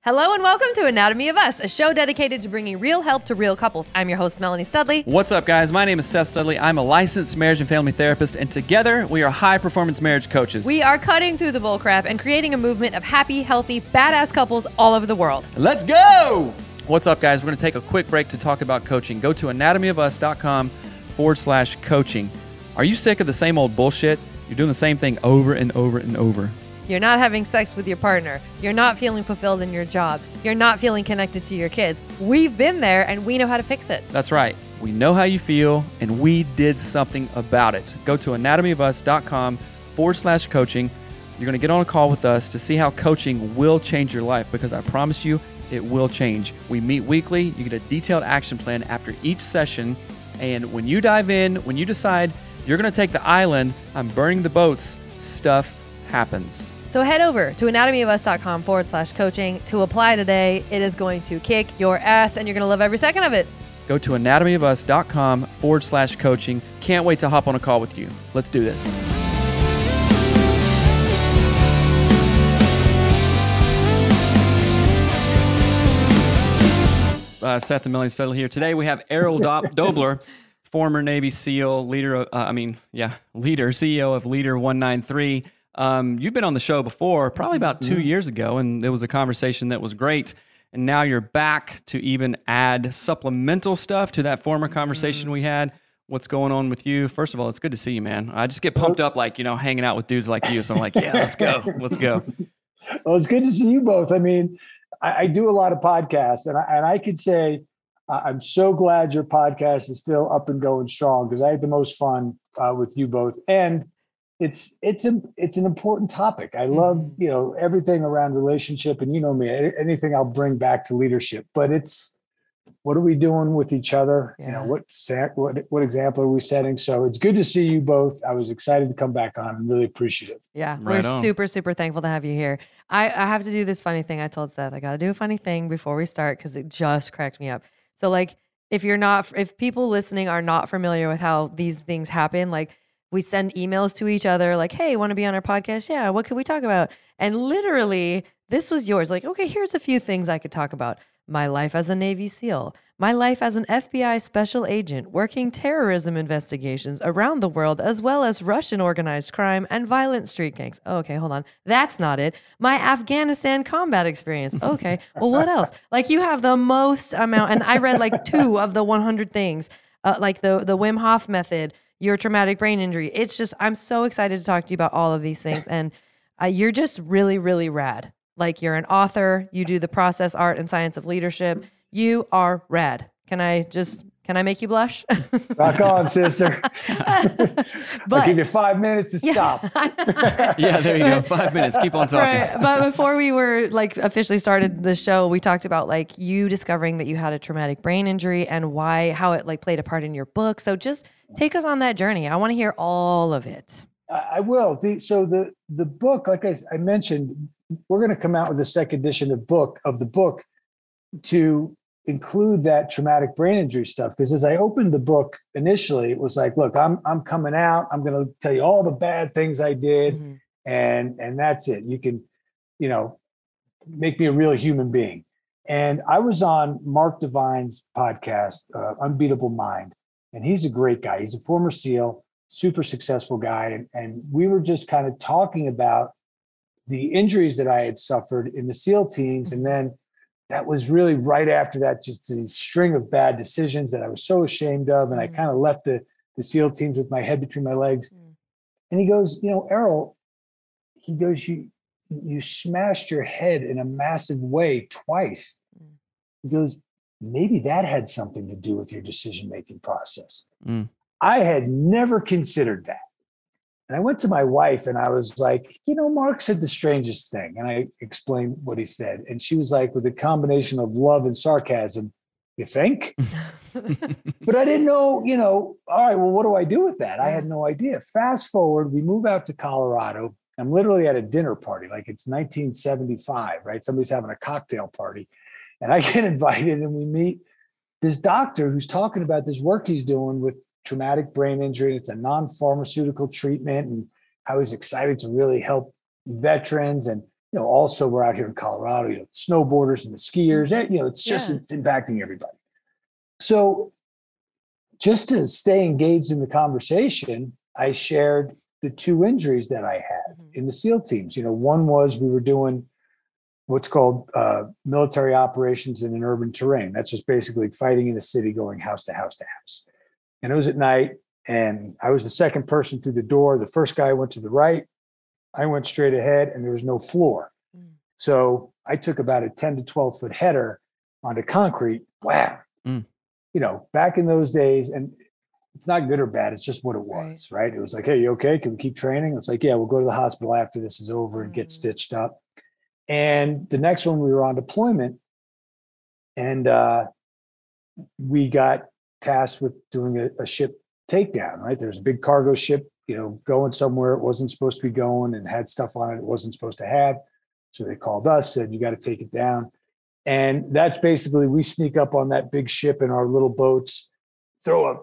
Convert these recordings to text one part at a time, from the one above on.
Hello and welcome to Anatomy of Us, a show dedicated to bringing real help to real couples. I'm your host, Melanie Studley. What's up, guys? My name is Seth Studley. I'm a licensed marriage and family therapist, and together we are high-performance marriage coaches. We are cutting through the bullcrap and creating a movement of happy, healthy, badass couples all over the world. Let's go! What's up, guys? We're going to take a quick break to talk about coaching. Go to anatomyofus.com/coaching. Are you sick of the same old bullshit? You're doing the same thing over and over and over. You're not having sex with your partner. You're not feeling fulfilled in your job. You're not feeling connected to your kids. We've been there and we know how to fix it. That's right. We know how you feel and we did something about it. Go to anatomyofus.com/coaching. You're going to get on a call with us to see how coaching will change your life, because I promise you it will change. We meet weekly. You get a detailed action plan after each session. And when you dive in, when you decide you're going to take the island, I'm burning the boats, stuff happens. So head over to anatomyofus.com/coaching to apply today. It is going to kick your ass and you're going to love every second of it. Go to anatomyofus.com/coaching. Can't wait to hop on a call with you. Let's do this. Seth and Melanie Studley here. Today we have Errol Doebler, former Navy SEAL, CEO of Leader 193. You've been on the show before, probably about 2 years ago, and there was a conversation that was great. And now you're back to even add supplemental stuff to that former conversation we had. What's going on with you? First of all, it's good to see you, man. I just get pumped up, like, hanging out with dudes like you. So I'm like, yeah, let's go. Let's go. Well, it's good to see you both. I mean, I do a lot of podcasts, and I could say I'm so glad your podcast is still up and going strong, because I had the most fun with you both. And it's an important topic. I love, everything around relationship, and me, anything I'll bring back to leadership, but it's, what are we doing with each other? Yeah. What example are we setting? So it's good to see you both. I was excited to come back on and really appreciative. Yeah, right we're on. super, super thankful to have you here. I have to do this funny thing. I told Seth, I got to do a funny thing before we start, because it just cracked me up. So like, if people listening are not familiar with how these things happen, like, we send emails to each other like, hey, want to be on our podcast? Yeah, what could we talk about? And literally, this was yours. Like, okay, here's a few things I could talk about. My life as a Navy SEAL. My life as an FBI special agent working terrorism investigations around the world, as well as Russian organized crime and violent street gangs. Oh, okay, hold on. That's not it. My Afghanistan combat experience. Okay, well, what else? Like, you have the most amount. And I read like 2 of the 100 things, like the Wim Hof method, your traumatic brain injury. It's just, I'm so excited to talk to you about all of these things. And you're just really, really rad. Like, you're an author, you do the process, art, and science of leadership. You are rad. Can I make you blush? Rock on, sister. I'll give you 5 minutes to stop. Yeah, there you go. 5 minutes. Keep on talking. Right. But before we were officially started the show, we talked about you discovering that you had a traumatic brain injury and how it played a part in your book. So just take us on that journey. I want to hear all of it. I will. So the book, like I mentioned, we're going to come out with a second edition of the book to include that traumatic brain injury stuff. Because as I opened the book initially, it was like, look, I'm coming out. I'm going to tell you all the bad things I did, and that's it. You can, make me a real human being. And I was on Mark Divine's podcast, Unbeatable Mind, and he's a great guy. He's a former SEAL, super successful guy, and we were just kind of talking about the injuries that I had suffered in the SEAL teams. And then that was really right after that, just a string of bad decisions that I was so ashamed of. And I kind of left the SEAL teams with my head between my legs. And he goes, Errol, he goes, you smashed your head in a massive way twice. He goes, maybe that had something to do with your decision-making process. I had never considered that. And I went to my wife and I was like, Mark said the strangest thing. And I explained what he said. And she was like, with a combination of love and sarcasm, you think? But I didn't know, all right, well, what do I do with that? I had no idea. Fast forward, we move out to Colorado. I'm literally at a dinner party, like it's 1975, right? Somebody's having a cocktail party. And I get invited and we meet this doctor who's talking about this work he's doing with traumatic brain injury. It's a non-pharmaceutical treatment, and how he's excited to really help veterans. And also we're out here in Colorado, snowboarders and the skiers, it's just it's impacting everybody. So just to stay engaged in the conversation, I shared the 2 injuries that I had in the SEAL teams. One was we were doing what's called military operations in an urban terrain. That's just basically fighting in the city, going house to house to house. And it was at night, and I was the second person through the door. The first guy went to the right. I went straight ahead, and there was no floor. So I took about a 10 to 12 foot header onto concrete. Wow. Back in those days, and it's not good or bad. It's just what it was, right? It was like, hey, you okay? Can we keep training? It's like, yeah, we'll go to the hospital after this is over and get stitched up. And the next one, we were on deployment, and we got tasked with doing a ship takedown, right? There's a big cargo ship, going somewhere it wasn't supposed to be going and had stuff on it wasn't supposed to have. So they called us, said, you got to take it down. And that's basically, we sneak up on that big ship in our little boats, throw a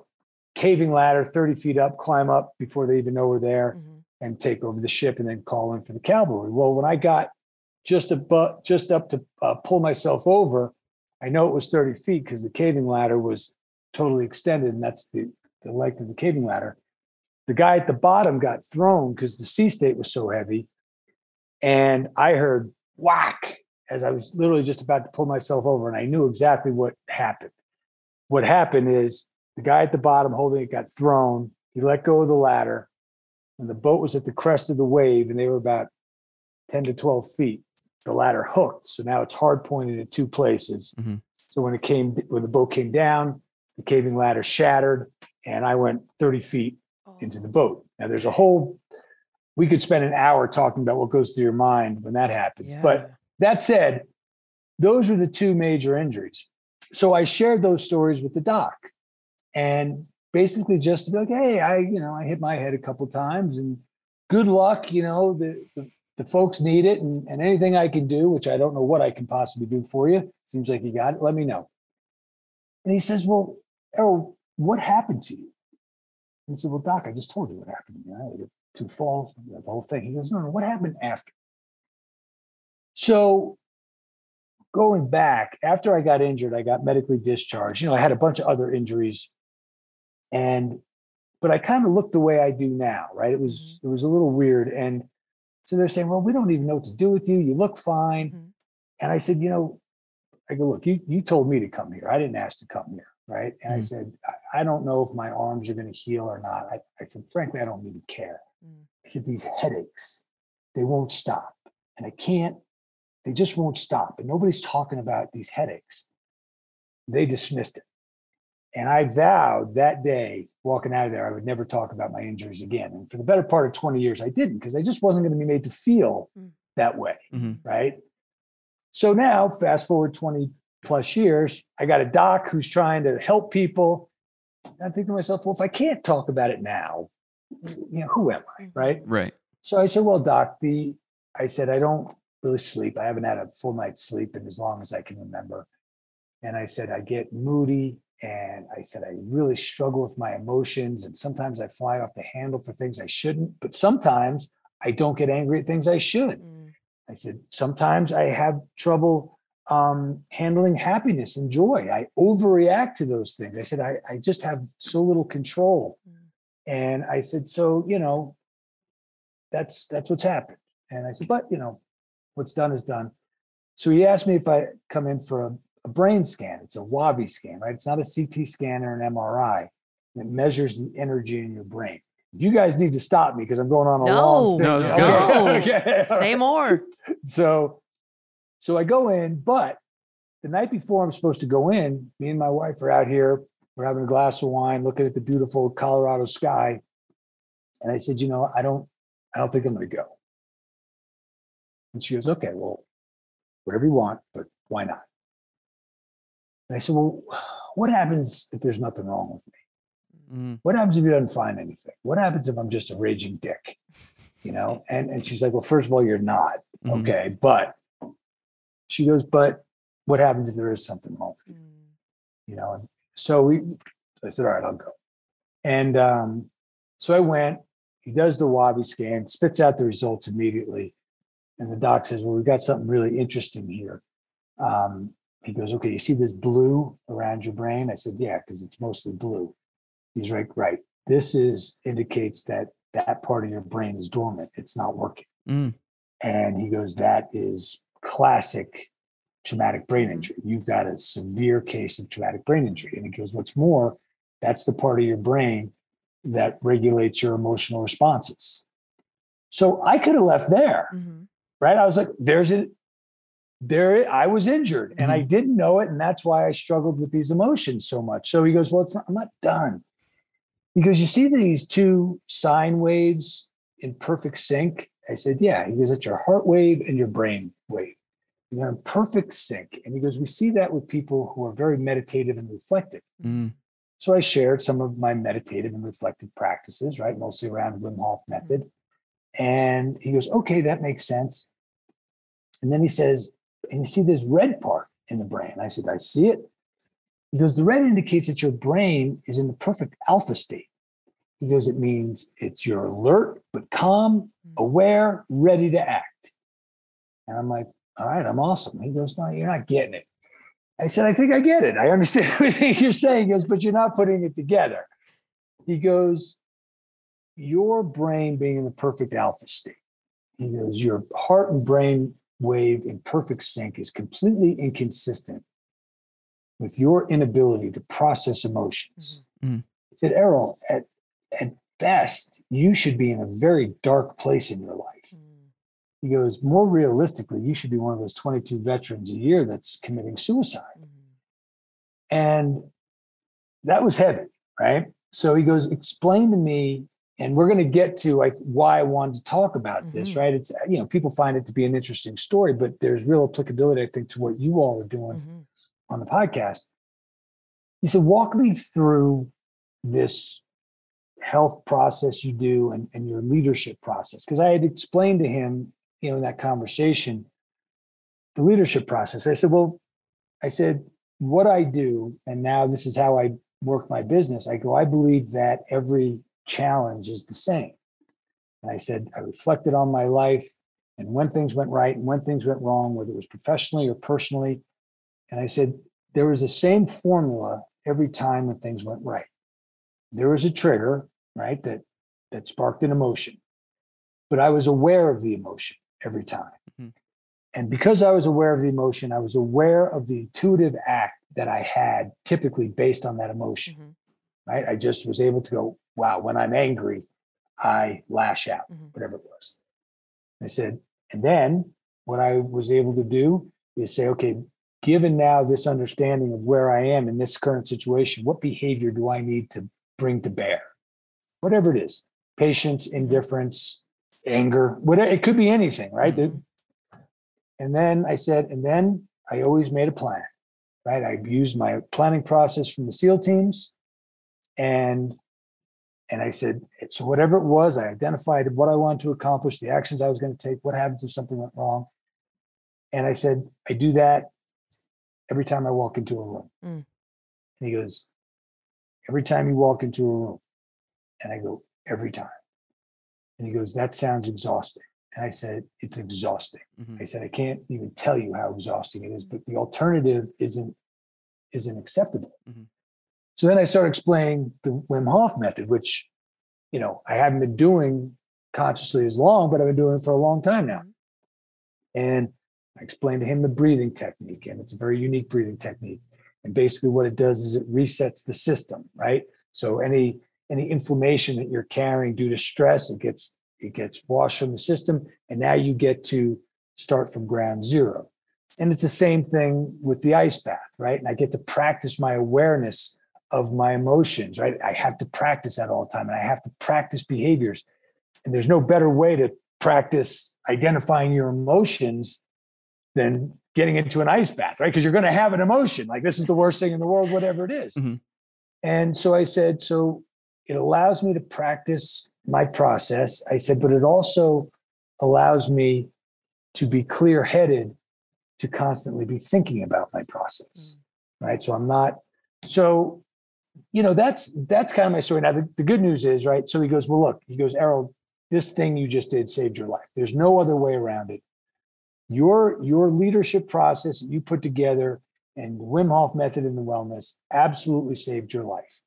caving ladder 30 feet up, climb up before they even know we're there, and take over the ship, and then call in for the cavalry. Well, when I got just up to pull myself over, I know it was 30 feet because the caving ladder was totally extended, and that's the length of the caving ladder. The guy at the bottom got thrown because the sea state was so heavy, and I heard whack as I was literally just about to pull myself over, and I knew exactly what happened. What happened is the guy at the bottom holding it got thrown. He let go of the ladder, and the boat was at the crest of the wave, and they were about 10 to 12 feet. The ladder hooked, so now it's hard pointed in 2 places. So when the boat came down, the caving ladder shattered, and I went 30 feet into the boat. Now there's we could spend an hour talking about what goes through your mind when that happens. But that said, those were the 2 major injuries. So I shared those stories with the doc, and basically just to be like, hey, I hit my head a couple of times, and good luck. The folks need it, and anything I can do, which I don't know what I can possibly do for you. Seems like you got it. Let me know. And he says, well, Errol, what happened to you? And I said, well, Doc, I just told you what happened to me. I had 2 falls, the whole thing. He goes, no, what happened after? So going back, after I got injured, I got medically discharged. I had a bunch of other injuries, but I kind of looked the way I do now, right? It was a little weird. And so they're saying, well, we don't even know what to do with you. You look fine. And I said, I go, look, you told me to come here. I didn't ask to come here, right? And I said, I don't know if my arms are going to heal or not. I said, frankly, I don't really care. I said, these headaches, they won't stop. And they just won't stop. And nobody's talking about these headaches. They dismissed it. And I vowed that day, walking out of there, I would never talk about my injuries again. And for the better part of 20 years, I didn't, because I just wasn't going to be made to feel that way, right? So now, fast forward 20 plus years, I got a doc who's trying to help people. And I think to myself, well, if I can't talk about it now, who am I, right? Right. So I said, well, doc, I said, I don't really sleep. I haven't had a full night's sleep in as long as I can remember. And I said, I get moody. And I said, I really struggle with my emotions. And sometimes I fly off the handle for things I shouldn't. But sometimes I don't get angry at things I should. I said, sometimes I have trouble handling happiness and joy. I overreact to those things. I said, I just have so little control. And I said, so, that's what's happened. And I said, but, what's done is done. So he asked me if I come in for a brain scan. It's a WAVI scan, right? It's not a CT scan or an MRI. It measures the energy in your brain. If you guys need to stop me because I'm going on a long thing. No, it's good. Okay. Say more. So I go in, but the night before I'm supposed to go in, me and my wife are out here. We're having a glass of wine, looking at the beautiful Colorado sky. And I said, I don't think I'm going to go. And she goes, okay, well, whatever you want, but why not? And I said, well, what happens if there's nothing wrong with me? What happens if he doesn't find anything? What happens if I'm just a raging dick? And she's like, well, first of all, you're not. Okay. But she goes, but what happens if there is something wrong with you? And so I said, all right, I'll go. And so I went, he does the WAVI scan, spits out the results immediately. And the doc says, well, we've got something really interesting here. He goes, okay, you see this blue around your brain? I said, yeah, because it's mostly blue. He's like, right. This indicates that part of your brain is dormant. It's not working. And he goes, that is classic traumatic brain injury. You've got a severe case of traumatic brain injury. And he goes, what's more, that's the part of your brain that regulates your emotional responses. So I could have left there, right? I was like, I was injured and I didn't know it. And that's why I struggled with these emotions so much. So he goes, well, I'm not done. He goes, you see these two sine waves in perfect sync? I said, yeah. He goes, that's your heart wave and your brain wave. They're in perfect sync. And he goes, we see that with people who are very meditative and reflective. So I shared some of my meditative and reflective practices, right? Mostly around the Wim Hof method. And he goes, okay, that makes sense. And then he says, and you see this red part in the brain. I said, I see it. He goes, the red indicates that your brain is in the perfect alpha state. He goes, it means you're alert, but calm, aware, ready to act. And I'm like, all right, I'm awesome. He goes, no, you're not getting it. I said, I think I get it. I understand everything you're saying. He goes, but you're not putting it together. He goes, your brain being in the perfect alpha state. He goes, your heart and brain wave in perfect sync is completely inconsistent with your inability to process emotions. He said, Errol, at best, you should be in a very dark place in your life. He goes, more realistically, you should be one of those 22 veterans a year that's committing suicide. And that was heavy, right? So he goes, explain to me, and we're going to get to why I wanted to talk about this, right? It's, people find it to be an interesting story, but there's real applicability, I think, to what you all are doing on the podcast. He said, walk me through this health process you do and your leadership process. Because I had explained to him, in that conversation, the leadership process. I said, what I do, and now this is how I work my business. I believe that every challenge is the same. And I said, I reflected on my life and when things went right and when things went wrong, whether it was professionally or personally. And I said, there was the same formula every time when things went right. There was a trigger, right, that sparked an emotion, but I was aware of the emotion every time. And because I was aware of the emotion, I was aware of the intuitive act that I had typically based on that emotion, right? I just was able to go, wow, when I'm angry, I lash out, whatever it was. I said, and then what I was able to do is say, okay, given now this understanding of where I am in this current situation, what behavior do I need to bring to bear? Whatever it is, patience, indifference, anger, whatever, it could be anything, right? And then I said, and then I always made a plan, right? I used my planning process from the SEAL teams. And I said, so whatever it was, I identified what I wanted to accomplish, the actions I was going to take, what happens if something went wrong. And I said, I do that every time I walk into a room. And he goes, every time you walk into a room? And I go, every time. And he goes, that sounds exhausting. And I said, it's exhausting. I said, I can't even tell you how exhausting it is, but the alternative isn't acceptable. So then I started explaining the Wim Hof method, which, I haven't been doing consciously as long, but I've been doing it for a long time now. And I explained to him the breathing technique, and it's a very unique breathing technique. And basically what it does is it resets the system, right? So any inflammation that you're carrying due to stress, it gets washed from the system, and now you get to start from ground zero. And it's the same thing with the ice bath, right? And I get to practice my awareness of my emotions, right? I have to practice that all the time, and I have to practice behaviors. And there's no better way to practice identifying your emotions than getting into an ice bath, right? Because you're going to have an emotion like this is the worst thing in the world, whatever it is. And so I said, so it allows me to practice my process. I said, but it also allows me to be clear-headed, to constantly be thinking about my process, right? So I'm not, so, that's kind of my story. Now, the good news is, right? So he goes, well, look, Errol, this thing you just did saved your life. There's no other way around it. your leadership process that you put together and the Wim Hof method in the wellness absolutely saved your life.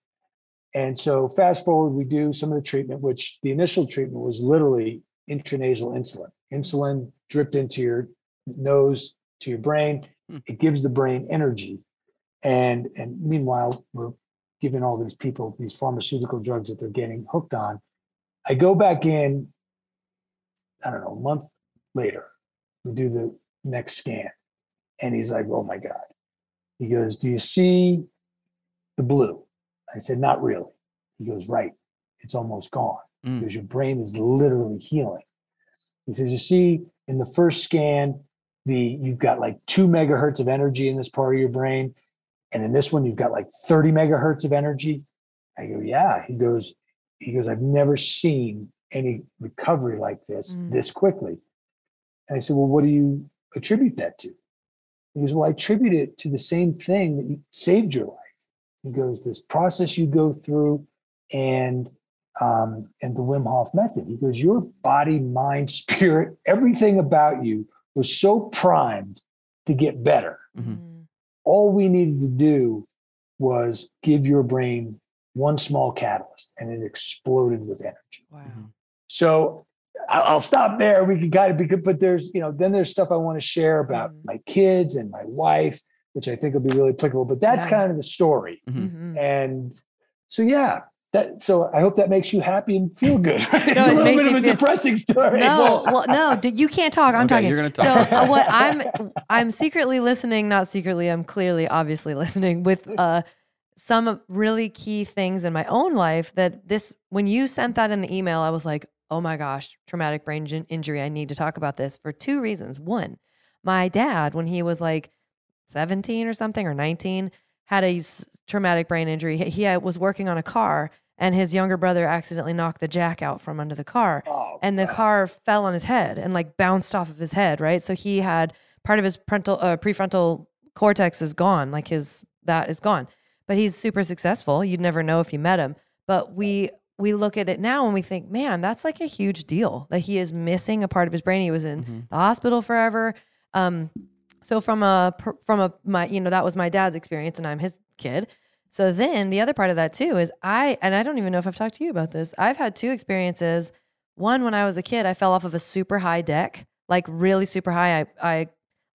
And so fast forward, we do some of the treatment, which the initial treatment was literally intranasal insulin dripped into your nose to your brain. It gives the brain energy. And meanwhile, we're giving all these people these pharmaceutical drugs that they're getting hooked on. I go back in, I don't know, a month later, we do the next scan. And he's like, oh my God. He goes, do you see the blue? I said, not really. He goes, right. It's almost gone because your brain is literally healing. He says, you see, in the first scan, you've got like 2 megahertz of energy in this part of your brain. And in this one, you've got like 30 megahertz of energy. I go, yeah. He goes, I've never seen any recovery like this quickly. And I said, well, what do you attribute that to? He goes, well, I attribute it to the same thing that saved your life. He goes, this process you go through and the Wim Hof method. He goes, your body, mind, spirit, everything about you was so primed to get better. All we needed to do was give your brain one small catalyst and it exploded with energy. Wow. So I'll stop there. We can kind of, but there's, then there's stuff I want to share about my kids and my wife, which I think will be really applicable, but that's kind of the story. And so, so I hope that makes you happy and feel good. It's a little bit of a depressing story. No, you can't talk. I'm talking. You're going to talk. So what I'm secretly listening, not secretly, I'm clearly, obviously listening with some really key things in my own life that when you sent that in the email, I was like, oh my gosh, traumatic brain injury. I need to talk about this for 2 reasons. One, my dad, when he was like 17 or something, or 19, had a traumatic brain injury. He was working on a car and his younger brother accidentally knocked the jack out from under the car. And the car fell on his head and like bounced off of his head, right? So he had part of his prefrontal cortex is gone, like that is gone. But he's super successful. You'd never know if you met him. But we look at it now and we think, man, that's like a huge deal that he is missing a part of his brain. He was in the hospital forever. So that was my dad's experience and I'm his kid. So then the other part of that too is I don't even know if I've talked to you about this. I've had 2 experiences. One, when I was a kid, I fell off of a super high deck, like really super high. I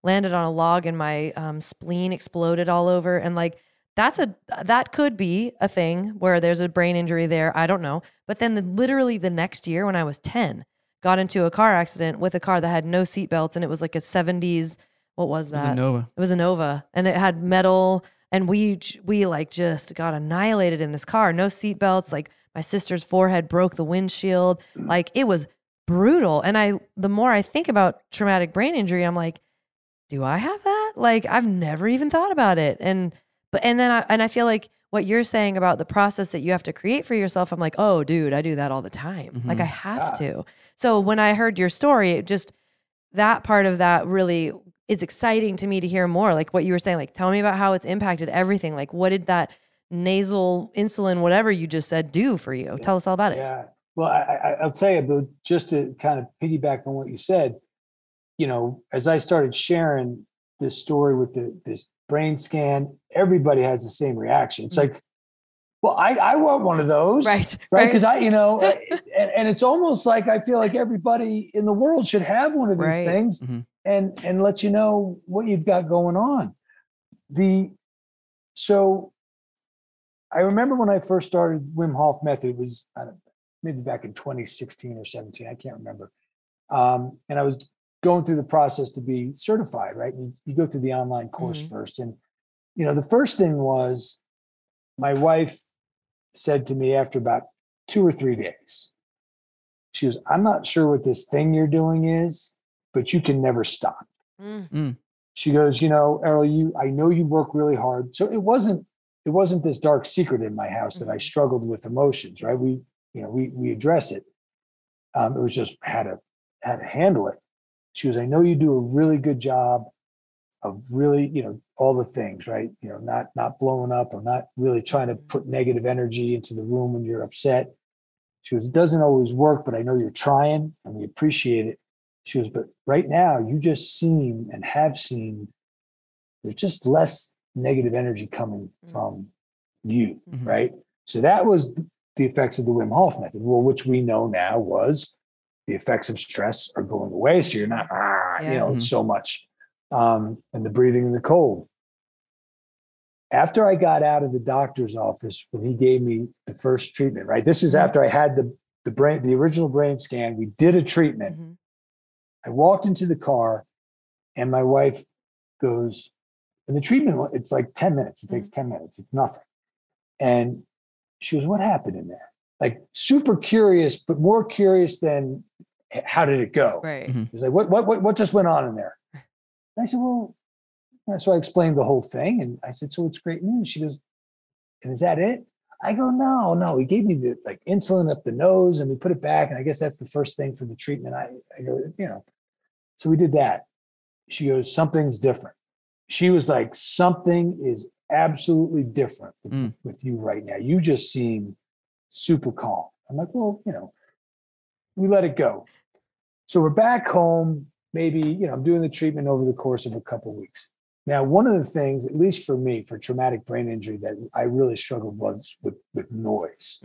landed on a log and my spleen exploded all over. And like, that could be a thing where there's a brain injury there. I don't know. But then literally the next year when I was 10, got into a car accident with a car that had no seatbelts. And it was like a 70s. What was that? It was a Nova. And it had metal. And we like just got annihilated in this car. No seatbelts. Like my sister's forehead broke the windshield. Like it was brutal. And the more I think about traumatic brain injury, I'm like, do I have that? Like I've never even thought about it. And then I feel like what you're saying about the process that you have to create for yourself, I'm like, oh, dude, I do that all the time. Like I have to. So when I heard your story, that part of that really is exciting to me to hear more. Like what you were saying, like tell me about how it's impacted everything. Like what did that nasal insulin, whatever you just said, do for you? Tell us all about it. Yeah. Well, I'll tell you, but just to kind of piggyback on what you said, as I started sharing this story with this brain scan, everybody has the same reaction. It's like, well, I want one of those, right? Because and it's almost like I feel like everybody in the world should have one of these things, and let you know what you've got going on. So I remember when I first started Wim Hof method, it was maybe back in 2016 or 17, I can't remember, and I was going through the process to be certified, right? You go through the online course first. And, the first thing was my wife said to me after about 2 or 3 days, she goes, I'm not sure what this thing you're doing is, but you can never stop. She goes, Errol, I know you work really hard. So it wasn't this dark secret in my house that I struggled with emotions, right? We address it. It was just how to handle it. She goes, I know you do a really good job of really, all the things, right? Not blowing up or not really trying to put negative energy into the room when you're upset. She goes, it doesn't always work, but I know you're trying and we appreciate it. She goes, but right now you just seem and have seen, there's just less negative energy coming from you, right? So that was the effects of the Wim Hof method, well, which we know now was the effects of stress are going away. So you're not, so much. And the breathing in the cold. After I got out of the doctor's office, when he gave me the first treatment, right? This is after I had the original brain scan. We did a treatment. I walked into the car and my wife goes, and the treatment, it's like 10 minutes. It takes 10 minutes. It's nothing. And she goes, what happened in there? Like super curious, but more curious than how did it go? Right. She was like, what just went on in there? And I said, well, so I explained the whole thing. And I said, so it's great news. She goes, and is that it? I go, no. He gave me the insulin up the nose and we put it back. And I guess that's the first thing for the treatment. I go, so we did that. She goes, something's different. She was like, something is absolutely different with you right now. You just seem super calm. I'm like, well, we let it go. So we're back home. Maybe, I'm doing the treatment over the course of a couple of weeks. Now, one of the things, at least for me, for traumatic brain injury that I really struggled was with noise.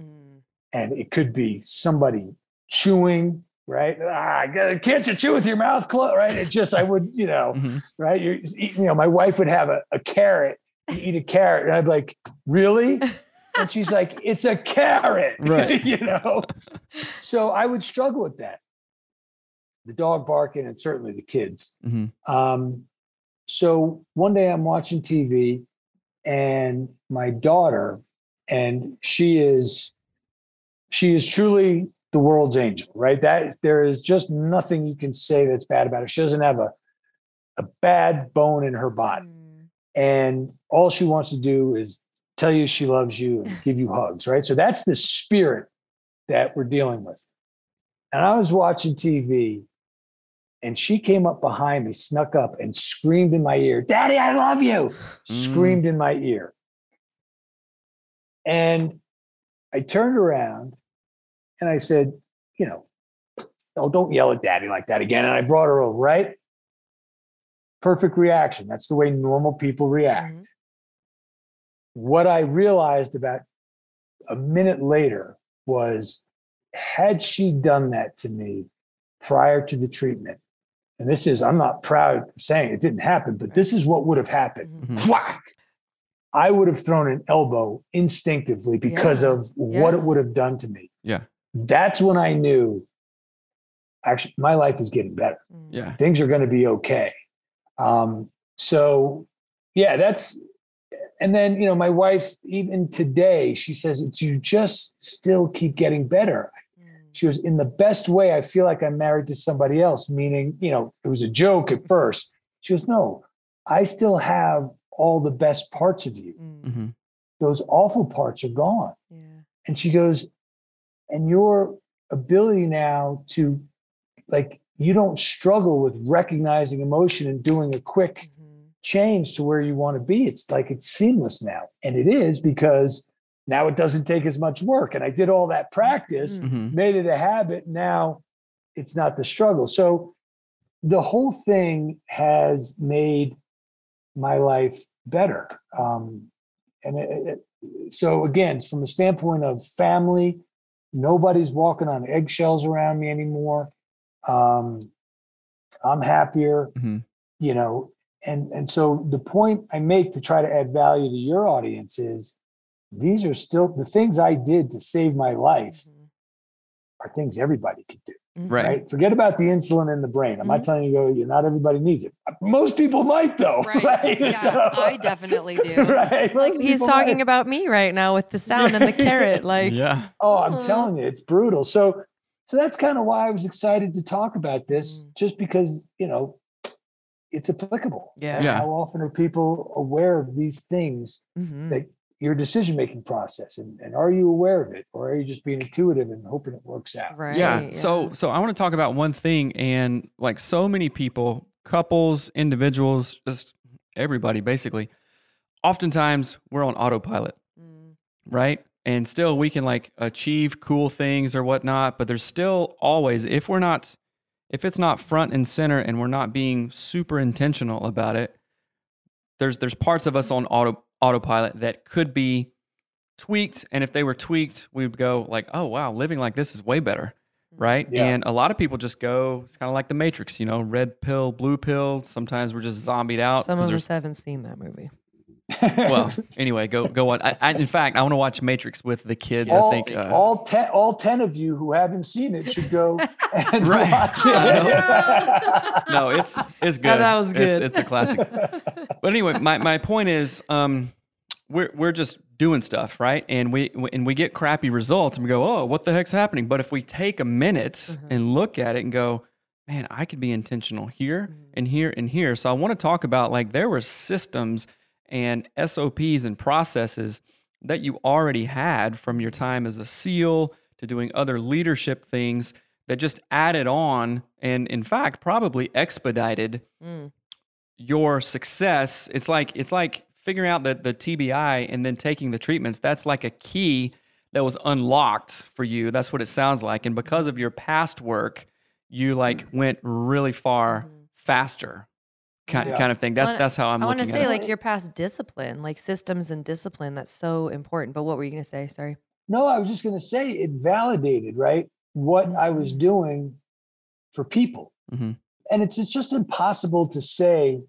And it could be somebody chewing, right? Can't you chew with your mouth closed, right? It just, I would, right? My wife would have a carrot, and eat a carrot. And I'd like, really? And she's like, it's a carrot, right? So I would struggle with that. The dog barking and certainly the kids. So one day I'm watching TV and my daughter, and she is truly the world's angel, right? That there is just nothing you can say that's bad about her. She doesn't have a bad bone in her body. And all she wants to do is tell you she loves you and give you hugs, right? So that's the spirit that we're dealing with. And I was watching TV and she came up behind me, snuck up and screamed in my ear, Daddy, I love you, screamed in my ear. And I turned around and I said, oh, don't yell at Daddy like that again. And I brought her over, right? Perfect reaction. That's the way normal people react. What I realized about a minute later was, had she done that to me prior to the treatment, and this is, I'm not proud of saying it didn't happen, but this is what would have happened. Whack! I would have thrown an elbow instinctively because of what it would have done to me. Yeah. That's when I knew, actually, my life is getting better. Yeah. Things are going to be okay. So yeah, and then, my wife, even today, she says, you just still keep getting better. She was in the best way. I feel like I'm married to somebody else, meaning, it was a joke at first. She goes, no, I still have all the best parts of you. Those awful parts are gone. And she goes, and your ability now to you don't struggle with recognizing emotion and doing a quick change to where you want to be. It's like, it's seamless now. And it is, because now it doesn't take as much work. And I did all that practice, made it a habit. Now it's not the struggle. So the whole thing has made my life better. So again, from the standpoint of family, nobody's walking on eggshells around me anymore. I'm happier, and so the point I make to try to add value to your audience is, these are still the things I did to save my life are things everybody could do. Right? Forget about the insulin in the brain. I'm not telling you, not everybody needs it. Most people might, though. Right? Yeah, so, I definitely do. Right? It's like he's talking about me right now with the sound and the carrot. Oh, I'm telling you, it's brutal. So that's kind of why I was excited to talk about this, just because, it's applicable. Yeah. How often are people aware of these things, that your decision-making process, and are you aware of it, or are you just being intuitive and hoping it works out? Right. Yeah. So I want to talk about one thing, and so many people, couples, individuals, just everybody basically, oftentimes we're on autopilot, right? And still we can achieve cool things or whatnot, but there's still always, if we're not if it's not front and center and we're not being super intentional about it, there's parts of us on autopilot that could be tweaked. And if they were tweaked, we'd go like, oh, wow, living like this is way better. Right. Yeah. And a lot of people just go, it's kind of like the Matrix, you know, red pill, blue pill. Sometimes we're just zombied out. Some of us haven't seen that movie. Well, anyway, go watch. In fact, I want to watch Matrix with the kids. All, I think all 10 of you who haven't seen it should go and watch it. No, it's good. That was good. It's a classic. But anyway, my point is, we're just doing stuff, right? And we get crappy results, and we go, oh, what the heck's happening? But if we take a minute and look at it and go, man, I could be intentional here and here and here. So I want to talk about, like, there were systems and SOPs and processes that you already had from your time as a SEAL to doing other leadership things that just added on and, in fact, probably expedited your success. It's like figuring out the TBI and then taking the treatments. That's like a key that was unlocked for you. That's what it sounds like. And because of your past work, you like went really far faster. Kind of thing. That's how I'm looking at it. I want to say, like, your past discipline, like systems and discipline, that's so important. But what were you going to say? Sorry. No, I was just going to say it validated, right, what I was doing for people. And it's just impossible to say,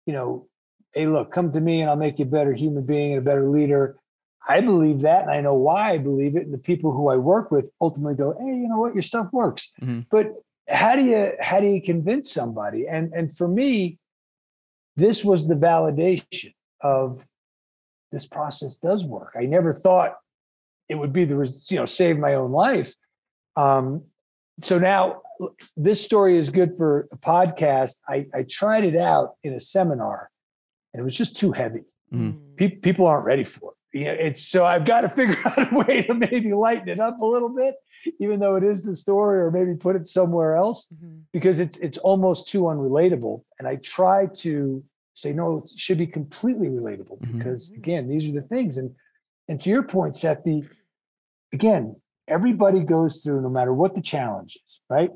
you know, hey, look, come to me and I'll make you a better human being and a better leader. I believe that, and I know why I believe it. And the people who I work with ultimately go, hey, you know what, your stuff works. But how do you convince somebody? And for me, this was the validation of this process does work. I never thought it would be save my own life. So now this story is good for a podcast. I tried it out in a seminar, and it was just too heavy. People aren't ready for it. So I've got to figure out a way to maybe lighten it up a little bit, even though it is the story, or maybe put it somewhere else, because it's almost too unrelatable. And I try to say, no, it should be completely relatable, because again, these are the things. And to your point, Seth, again, everybody goes through, no matter what the challenge is, right?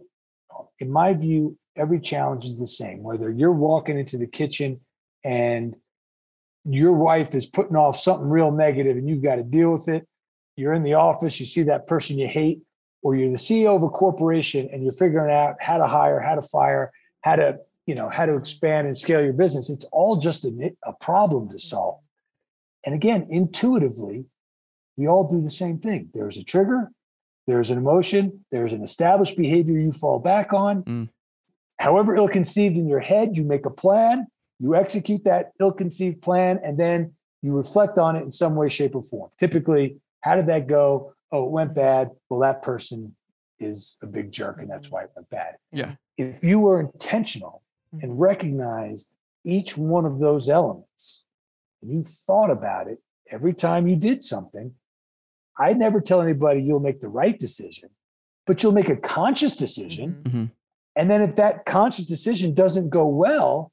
In my view, every challenge is the same, whether you're walking into the kitchen and your wife is putting off something real negative and you've got to deal with it. You're in the office, you see that person you hate, or you're the CEO of a corporation and you're figuring out how to hire, how to fire, how to expand and scale your business. It's all just a problem to solve. And again, intuitively, we all do the same thing. There's a trigger, there's an emotion, there's an established behavior you fall back on. However ill-conceived in your head, you make a plan, you execute that ill-conceived plan, and then you reflect on it in some way, shape, or form. Typically, how did that go? Oh, it went bad. Well, that person is a big jerk, and that's why it went bad. Yeah. If you were intentional and recognized each one of those elements, and you thought about it every time you did something, I never tell anybody you'll make the right decision, but you'll make a conscious decision. And then if that conscious decision doesn't go well,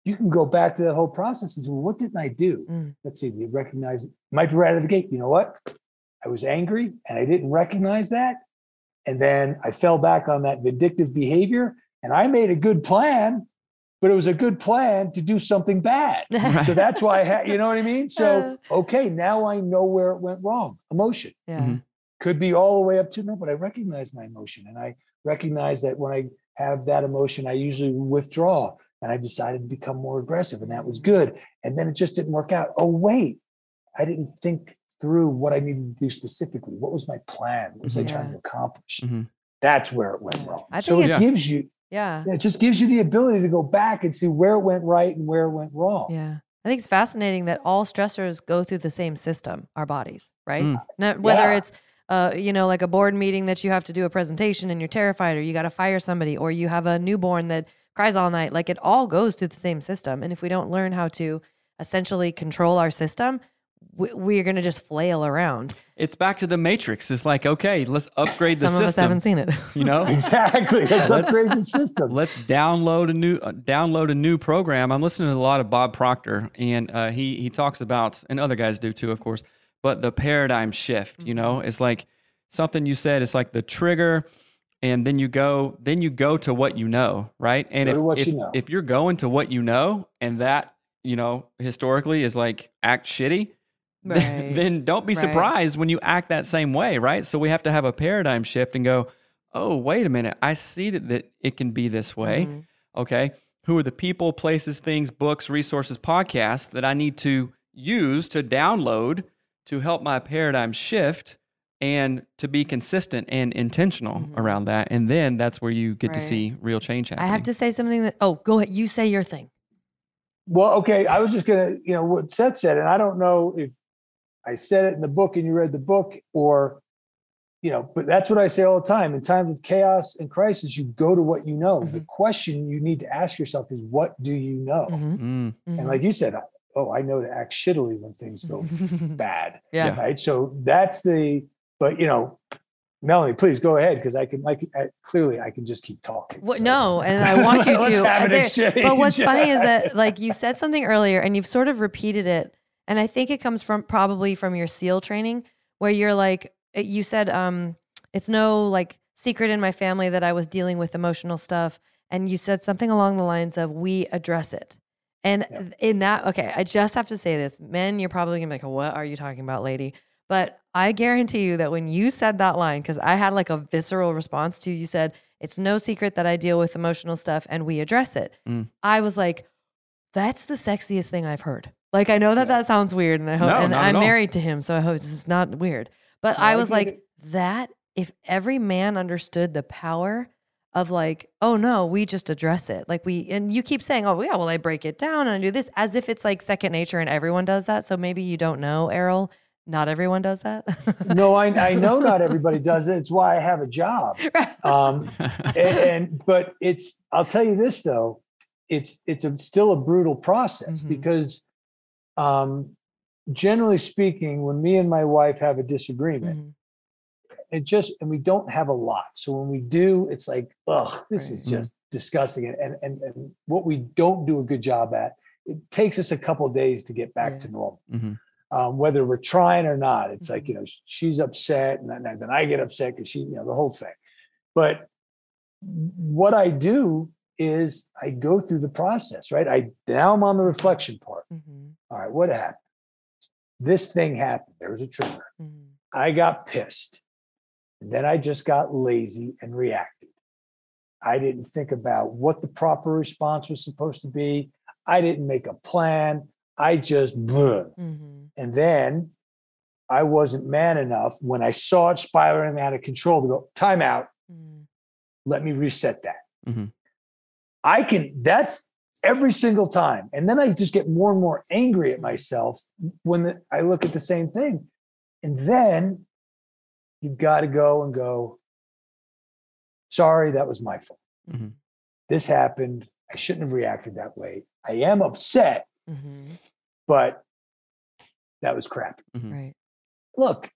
you can go back to that whole process and say, well, what didn't I do? Let's see, you recognize it. Might be right out of the gate. You know what? I was angry and I didn't recognize that. And then I fell back on that vindictive behavior, and I made a good plan, but it was a good plan to do something bad. So that's why you know what I mean? So, okay, now I know where it went wrong. Emotion. Could be all the way up to, no, but I recognize my emotion. And I recognize that when I have that emotion, I usually withdraw, and I decided to become more aggressive, and that was good. And then it just didn't work out. Oh, wait, I didn't think through what I needed to do specifically. What was my plan? What was I trying to accomplish? That's where it went wrong. So it gives you, it just gives you the ability to go back and see where it went right and where it went wrong. I think it's fascinating that all stressors go through the same system, our bodies, right? Whether it's, like a board meeting that you have to do a presentation and you're terrified, or you got to fire somebody, or you have a newborn that cries all night, like it all goes through the same system. And if we don't learn how to essentially control our system, we're going to just flail around. It's back to the Matrix. It's like, okay, let's upgrade the system. Some of us haven't seen it. You know? Exactly. Let's upgrade the system. Let's download a new program. I'm listening to a lot of Bob Proctor, and he talks about, and other guys do too, of course, but the paradigm shift, you know, it's like something you said, it's like the trigger and then you go to what you know, right? And if you're going to what you know, and that, historically is like act shitty, then don't be surprised when you act that same way, right? So we have to have a paradigm shift and go, oh, wait a minute, I see that it can be this way. Okay, who are the people, places, things, books, resources, podcasts that I need to use to download to help my paradigm shift and to be consistent and intentional around that? And then that's where you get to see real change happening. I have to say something go ahead. You say your thing. Well, okay. I was just going to, what Seth said, and I don't know if I said it in the book and you read the book or, but that's what I say all the time. In times of chaos and crisis, you go to what you know. The question you need to ask yourself is, what do you know? And like you said, I know to act shittily when things go bad. Yeah. Right. So but Melanie, please go ahead, because I can clearly I can just keep talking. So. No, and I want you Let's have an exchange. But what's funny is that like you said something earlier and you've sort of repeated it. And I think it comes probably from your SEAL training, where you're like, you said, it's no like secret in my family that I was dealing with emotional stuff. And you said something along the lines of, we address it. And in that, okay, I just have to say this, men, you're probably gonna be like, what are you talking about, lady? But I guarantee you that when you said that line, because I had like a visceral response to you said, it's no secret that I deal with emotional stuff and we address it. I was like, that's the sexiest thing I've heard. Like, I know that sounds weird, and I hope, and I'm married to him, so I hope this is not weird. But I was like, that if every man understood the power of like, oh no, we just address it. Like and you keep saying, oh yeah, well I break it down and I do this as if it's like second nature and everyone does that. So maybe you don't know, Errol. Not everyone does that. No, I know not everybody does it. It's why I have a job. But I'll tell you this though, it's still a brutal process because generally speaking, when me and my wife have a disagreement, and we don't have a lot. So when we do, it's like, this is just disgusting. And what we don't do a good job at, it takes us a couple of days to get back to normal. Whether we're trying or not, it's like, she's upset and then I get upset because she, the whole thing. But what I do is I go through the process, right? Now I'm on the reflection part. All right, what happened? This thing happened. There was a trigger. I got pissed. And then I just got lazy and reacted. I didn't think about what the proper response was supposed to be. I didn't make a plan. I just And then I wasn't man enough when I saw it spiraling out of control to go, time out. Let me reset that. That's every single time. And then I just get more and more angry at myself when I look at the same thing. And then you've got to go, sorry, that was my fault. This happened. I shouldn't have reacted that way. I am upset, but that was crap. Right. Look,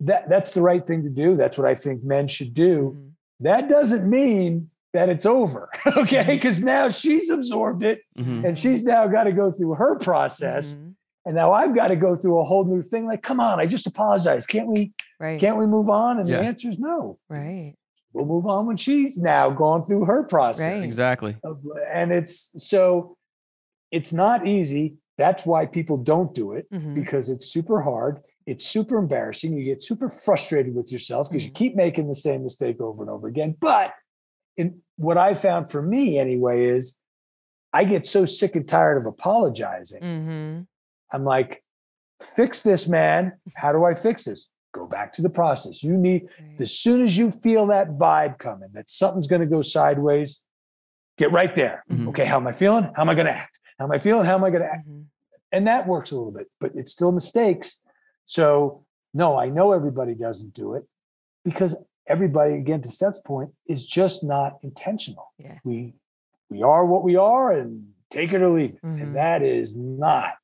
that's the right thing to do. That's what I think men should do. That doesn't mean that it's over, okay? Because now she's absorbed it and she's now got to go through her process. And now I've got to go through a whole new thing. Like, come on, I just apologized. Can't we move on? And the answer is no. Right. We'll move on when she's now gone through her process. Right. Exactly. And it's not easy. That's why people don't do it, because it's super hard. It's super embarrassing. You get super frustrated with yourself because you keep making the same mistake over and over again. But what I found for me anyway is I get so sick and tired of apologizing. I'm like, fix this, man. How do I fix this? Go back to the process. You need, as soon as you feel that vibe coming, that something's going to go sideways, get right there. Okay, how am I feeling? How am I going to act? How am I feeling? How am I going to act? And that works a little bit, but it's still mistakes. So no, I know everybody doesn't do it because everybody, again, to Seth's point, is just not intentional. Yeah. We are what we are and take it or leave it. And that is not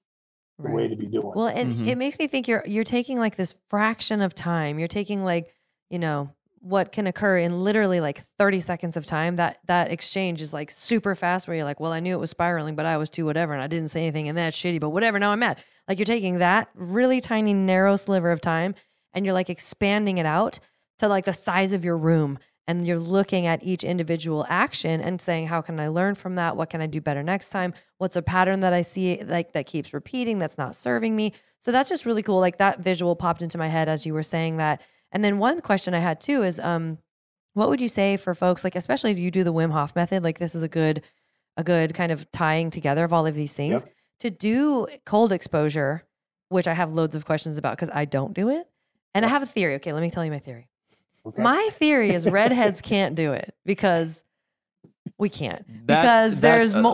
the way to be doing. Well, and it makes me think you're taking like this fraction of time. You're taking like, what can occur in literally like 30 seconds of time. That exchange is like super fast where you're like, well, I knew it was spiraling, but I was too whatever. And I didn't say anything and that's shitty, but whatever. Now I'm mad. Like you're taking that really tiny, narrow sliver of time and you're like expanding it out to like the size of your room and you're looking at each individual action and saying, how can I learn from that? What can I do better next time? What's a pattern that I see like that keeps repeating that's not serving me? So that's just really cool. Like that visual popped into my head as you were saying that. And then one question I had too is, what would you say for folks, like, especially do you do the Wim Hof method? Like this is a good kind of tying together of all of these things. Yep. To do cold exposure, which I have loads of questions about because I don't do it. And I have a theory. Okay, let me tell you my theory. Okay. My theory is redheads can't do it because we can't. Because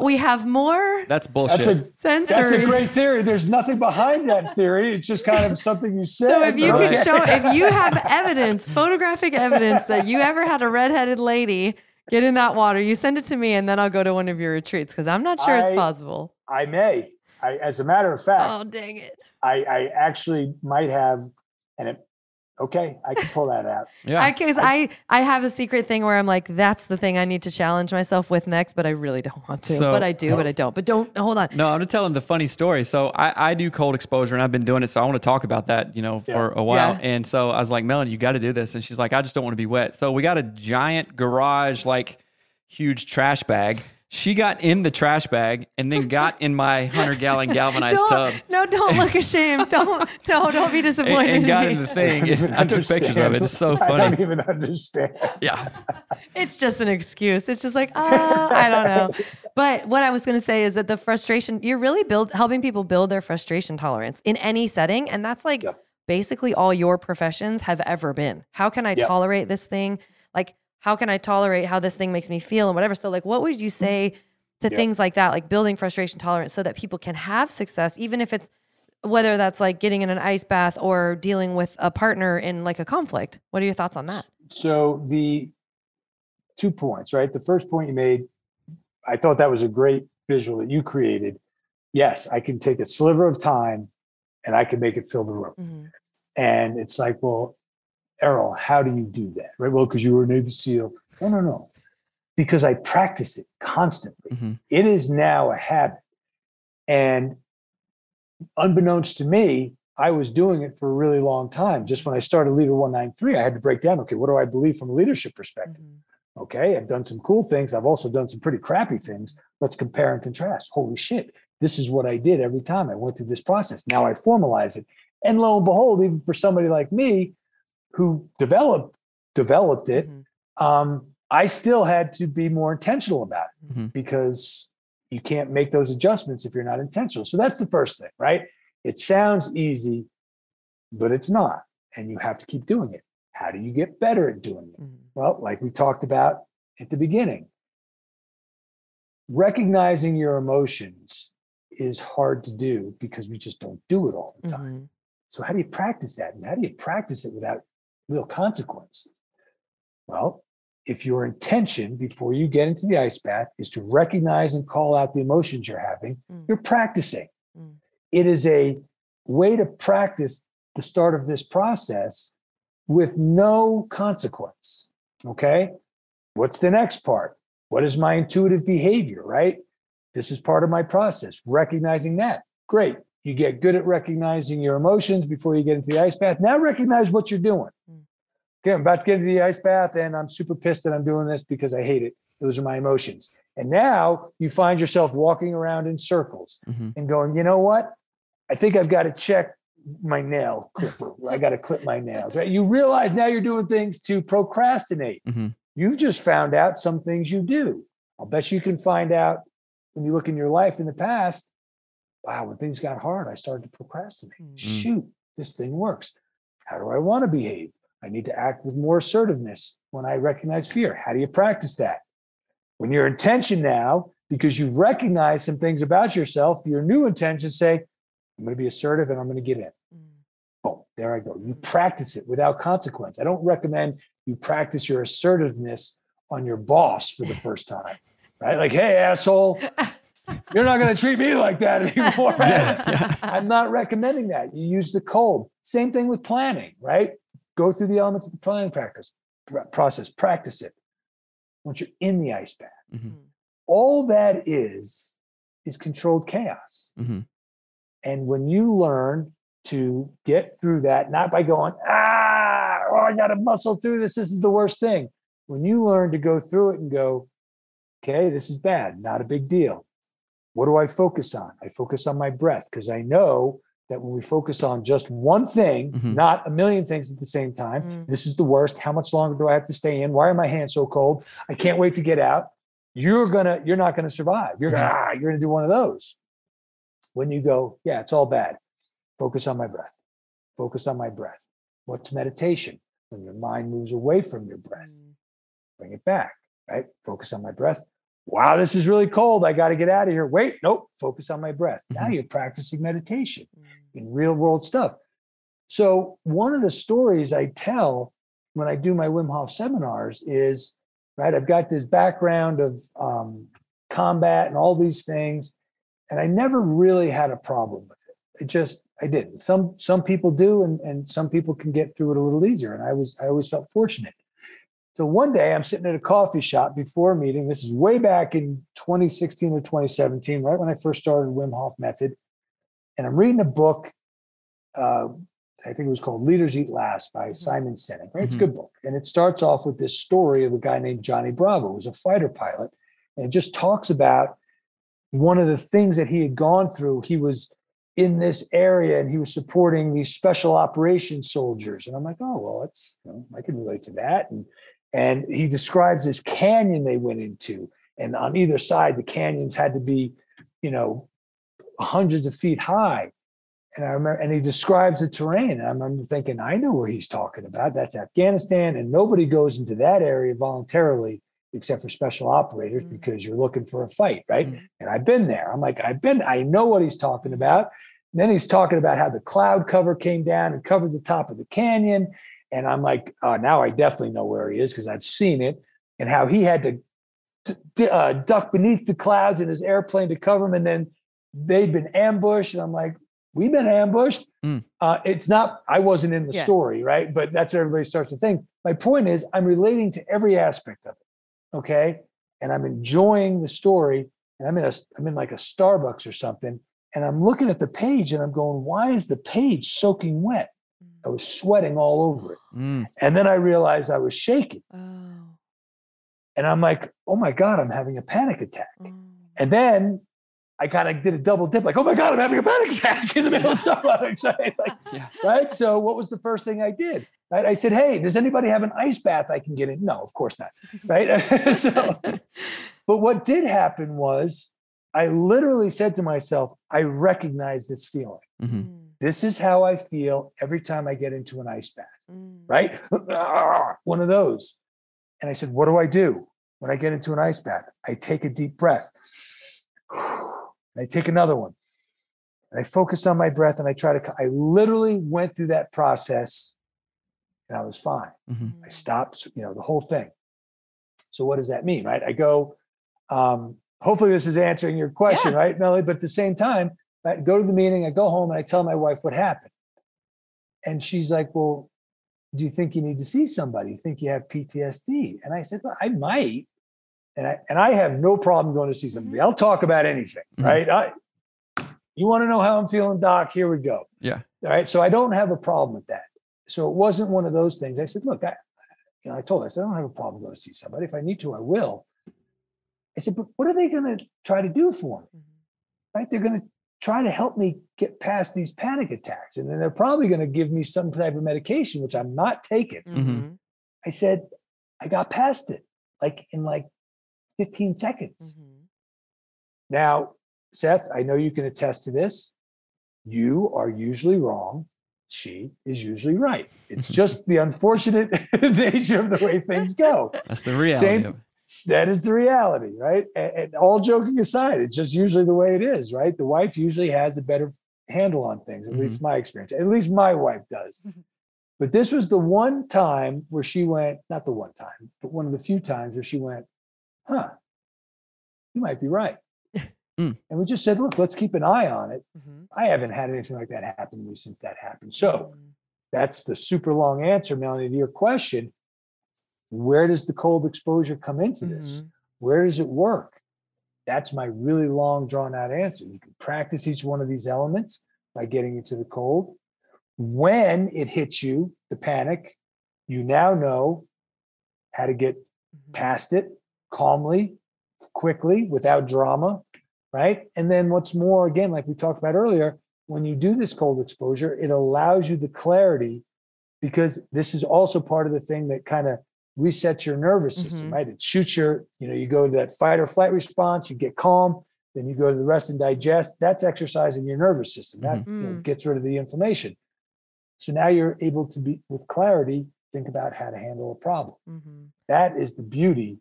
we have more That's bullshit. sensory. That's a great theory. There's nothing behind that theory. It's just kind of something you said. So if you can show, if you have evidence, photographic evidence that you ever had a redheaded lady get in that water, you send it to me and then I'll go to one of your retreats because I'm not sure it's possible. I may. As a matter of fact. Oh, dang it. I actually might have, okay, I can pull that out. Yeah. Because I have a secret thing where I'm like, that's the thing I need to challenge myself with next, but I really don't want to. But I do, but I don't. But hold on. No, I'm going to tell him the funny story. So I do cold exposure and I've been doing it. So I want to talk about that, for a while. Yeah. And so I was like, Melanie, you got to do this. And she's like, I just don't want to be wet. So we got a giant garage, like huge trash bag. She got in the trash bag and then got in my 100-gallon galvanized tub. No, don't look ashamed. Don't be disappointed. And got in in me. the thing. I took pictures of it. It's so funny. I don't even understand. Yeah. It's just an excuse. It's just like, I don't know. But what I was going to say is that the frustration, you're really helping people build their frustration tolerance in any setting. And that's like basically all your professions have ever been. How can I tolerate this thing? Like, how can I tolerate how this thing makes me feel and whatever? So like, what would you say to things like that, like building frustration tolerance so that people can have success, even if it's, whether that's like getting in an ice bath or dealing with a partner in like a conflict? What are your thoughts on that? So the 2 points, right? The first point you made, I thought that was a great visual that you created. Yes, I can take a sliver of time and I can make it fill the room. Mm-hmm. And it's like, well, Errol, how do you do that? Right? Well, because you were a Navy SEAL. No. Because I practice it constantly. Mm-hmm. It is now a habit. And unbeknownst to me, I was doing it for a really long time. Just when I started Leader 193, I had to break down, okay, what do I believe from a leadership perspective? Mm-hmm. Okay, I've done some cool things. I've also done some pretty crappy things. Let's compare and contrast. Holy shit, this is what I did every time I went through this process. Now I formalize it. And lo and behold, even for somebody like me, who developed it, I still had to be more intentional about it because you can't make those adjustments if you're not intentional. So that's the first thing, right? It sounds easy, but it's not. And you have to keep doing it. How do you get better at doing it? Well, like we talked about at the beginning, recognizing your emotions is hard to do because we just don't do it all the time. So how do you practice that? And how do you practice it without real consequences? Well, if your intention before you get into the ice bath is to recognize and call out the emotions you're having, you're practicing. It is a way to practice the start of this process with no consequence. Okay. What's the next part? What is my intuitive behavior, right? This is part of my process, recognizing that. Great. You get good at recognizing your emotions before you get into the ice bath. Now recognize what you're doing. Okay, I'm about to get into the ice bath and I'm super pissed that I'm doing this because I hate it. Those are my emotions. And now you find yourself walking around in circles and going, you know what? I think I've got to check my nail clipper. I got to clip my nails, right? You realize now you're doing things to procrastinate. You've just found out some things you do. I'll bet you can find out when you look in your life in the past, wow, when things got hard, I started to procrastinate. Shoot, this thing works. How do I want to behave? I need to act with more assertiveness when I recognize fear. How do you practice that? When your intention now, because you've recognized some things about yourself, your new intention say, I'm going to be assertive and I'm going to get in. Boom, there I go. You practice it without consequence. I don't recommend you practice your assertiveness on your boss for the first time, right? Like, hey, asshole, you're not going to treat me like that anymore. I'm not recommending that. You use the cold. Same thing with planning, right? Go through the elements of the planning process, practice it. Once you're in the ice bath, all that is controlled chaos. And when you learn to get through that, not by going, I got to muscle through this. This is the worst thing. when you learn to go through it and go, okay, this is bad, not a big deal. What do I focus on? I focus on my breath, because I know that when we focus on just one thing, not a million things at the same time, this is the worst. How much longer do I have to stay in? Why are my hands so cold? I can't wait to get out. You're not gonna survive. You're gonna do one of those. When you go, yeah, it's all bad. Focus on my breath. Focus on my breath. What's meditation? When your mind moves away from your breath, bring it back, right? Focus on my breath. Wow, this is really cold. I got to get out of here. Wait, nope, focus on my breath. Now you're practicing meditation in real world stuff. So one of the stories I tell when I do my Wim Hof seminars is, right, I've got this background of combat and all these things, and I never really had a problem with it. I didn't. Some people do, and some people can get through it a little easier. And I always felt fortunate. So one day I'm sitting at a coffee shop before a meeting. This is way back in 2016 or 2017, right when I first started Wim Hof Method. And I'm reading a book. I think it was called Leaders Eat Last by Simon Sinek. Right? It's a good book. And it starts off with this story of a guy named Johnny Bravo, who was a fighter pilot. And it just talks about one of the things that he had gone through. He was in this area and he was supporting these special operations soldiers. And I'm like, oh, well, I can relate to that. And he describes this canyon they went into. And on either side, the canyons had to be, hundreds of feet high. And I remember, and he describes the terrain. And I remember thinking, I know where he's talking about. That's Afghanistan. And nobody goes into that area voluntarily except for special operators because you're looking for a fight, right? And I've been there. I'm like, I know what he's talking about. And then he's talking about how the cloud cover came down and covered the top of the canyon. And I'm like, now I definitely know where he is because I've seen it, and how he had to duck beneath the clouds in his airplane to cover him. And then they'd been ambushed. And I'm like, we've been ambushed. It's not, I wasn't in the story, right? But that's what everybody starts to think. My point is I'm relating to every aspect of it. Okay. And I'm enjoying the story. And I'm in like a Starbucks or something. And I'm looking at the page and I'm going, why is the page soaking wet? I was sweating all over it. And then I realized I was shaking. And I'm like, oh my God, I'm having a panic attack. And then I kind of did a double dip, like, oh my God, I'm having a panic attack in the middle of Starbucks. Right? So what was the first thing I did? Right? I said, hey, does anybody have an ice bath I can get in? No, of course not. Right? But what did happen was I literally said to myself, I recognize this feeling. This is how I feel every time I get into an ice bath, right? One of those. And I said, what do I do when I get into an ice bath? I take a deep breath. I take another one. And I focus on my breath and I literally went through that process and I was fine. I stopped, the whole thing. So what does that mean, right? I go, hopefully this is answering your question, right, Melody? But at the same time, I go to the meeting, I go home and I tell my wife what happened. And she's like, well, do you think you need to see somebody? You think you have PTSD? And I said, well, I might. And I have no problem going to see somebody. I'll talk about anything, right? You want to know how I'm feeling, Doc? Here we go. Yeah. All right. So I don't have a problem with that. So it wasn't one of those things. I said, look, I told her, I said, I don't have a problem going to see somebody. If I need to, I will. I said, but what are they going to try to do for me? Right? They're going to try to help me get past these panic attacks. And then they're probably going to give me some type of medication, which I'm not taking. I said, I got past it in 15 seconds. Now, Seth, I know you can attest to this. You are usually wrong. She is usually right. It's just the unfortunate nature of the way things go. That's the reality. That is the reality, right? And all joking aside, it's just usually the way it is, right? The wife usually has a better handle on things, at least my experience. At least my wife does. But this was the one time where she went, not the one time, but one of the few times where she went, you might be right. And we just said, look, let's keep an eye on it. I haven't had anything like that happen to me since that happened. So that's the super long answer, Melanie, to your question. Where does the cold exposure come into this? Where does it work? That's my really long, drawn out answer. You can practice each one of these elements by getting into the cold. When it hits you, the panic, you now know how to get past it calmly, quickly, without drama, right? And then what's more, again, like we talked about earlier, when you do this cold exposure, it allows you the clarity, because this is also part of the thing that kind of resets your nervous system, right? It shoots you go to that fight or flight response, you get calm, then you go to the rest and digest. That's exercising your nervous system. That gets rid of the inflammation. So now you're able to be, with clarity, think about how to handle a problem. That is the beauty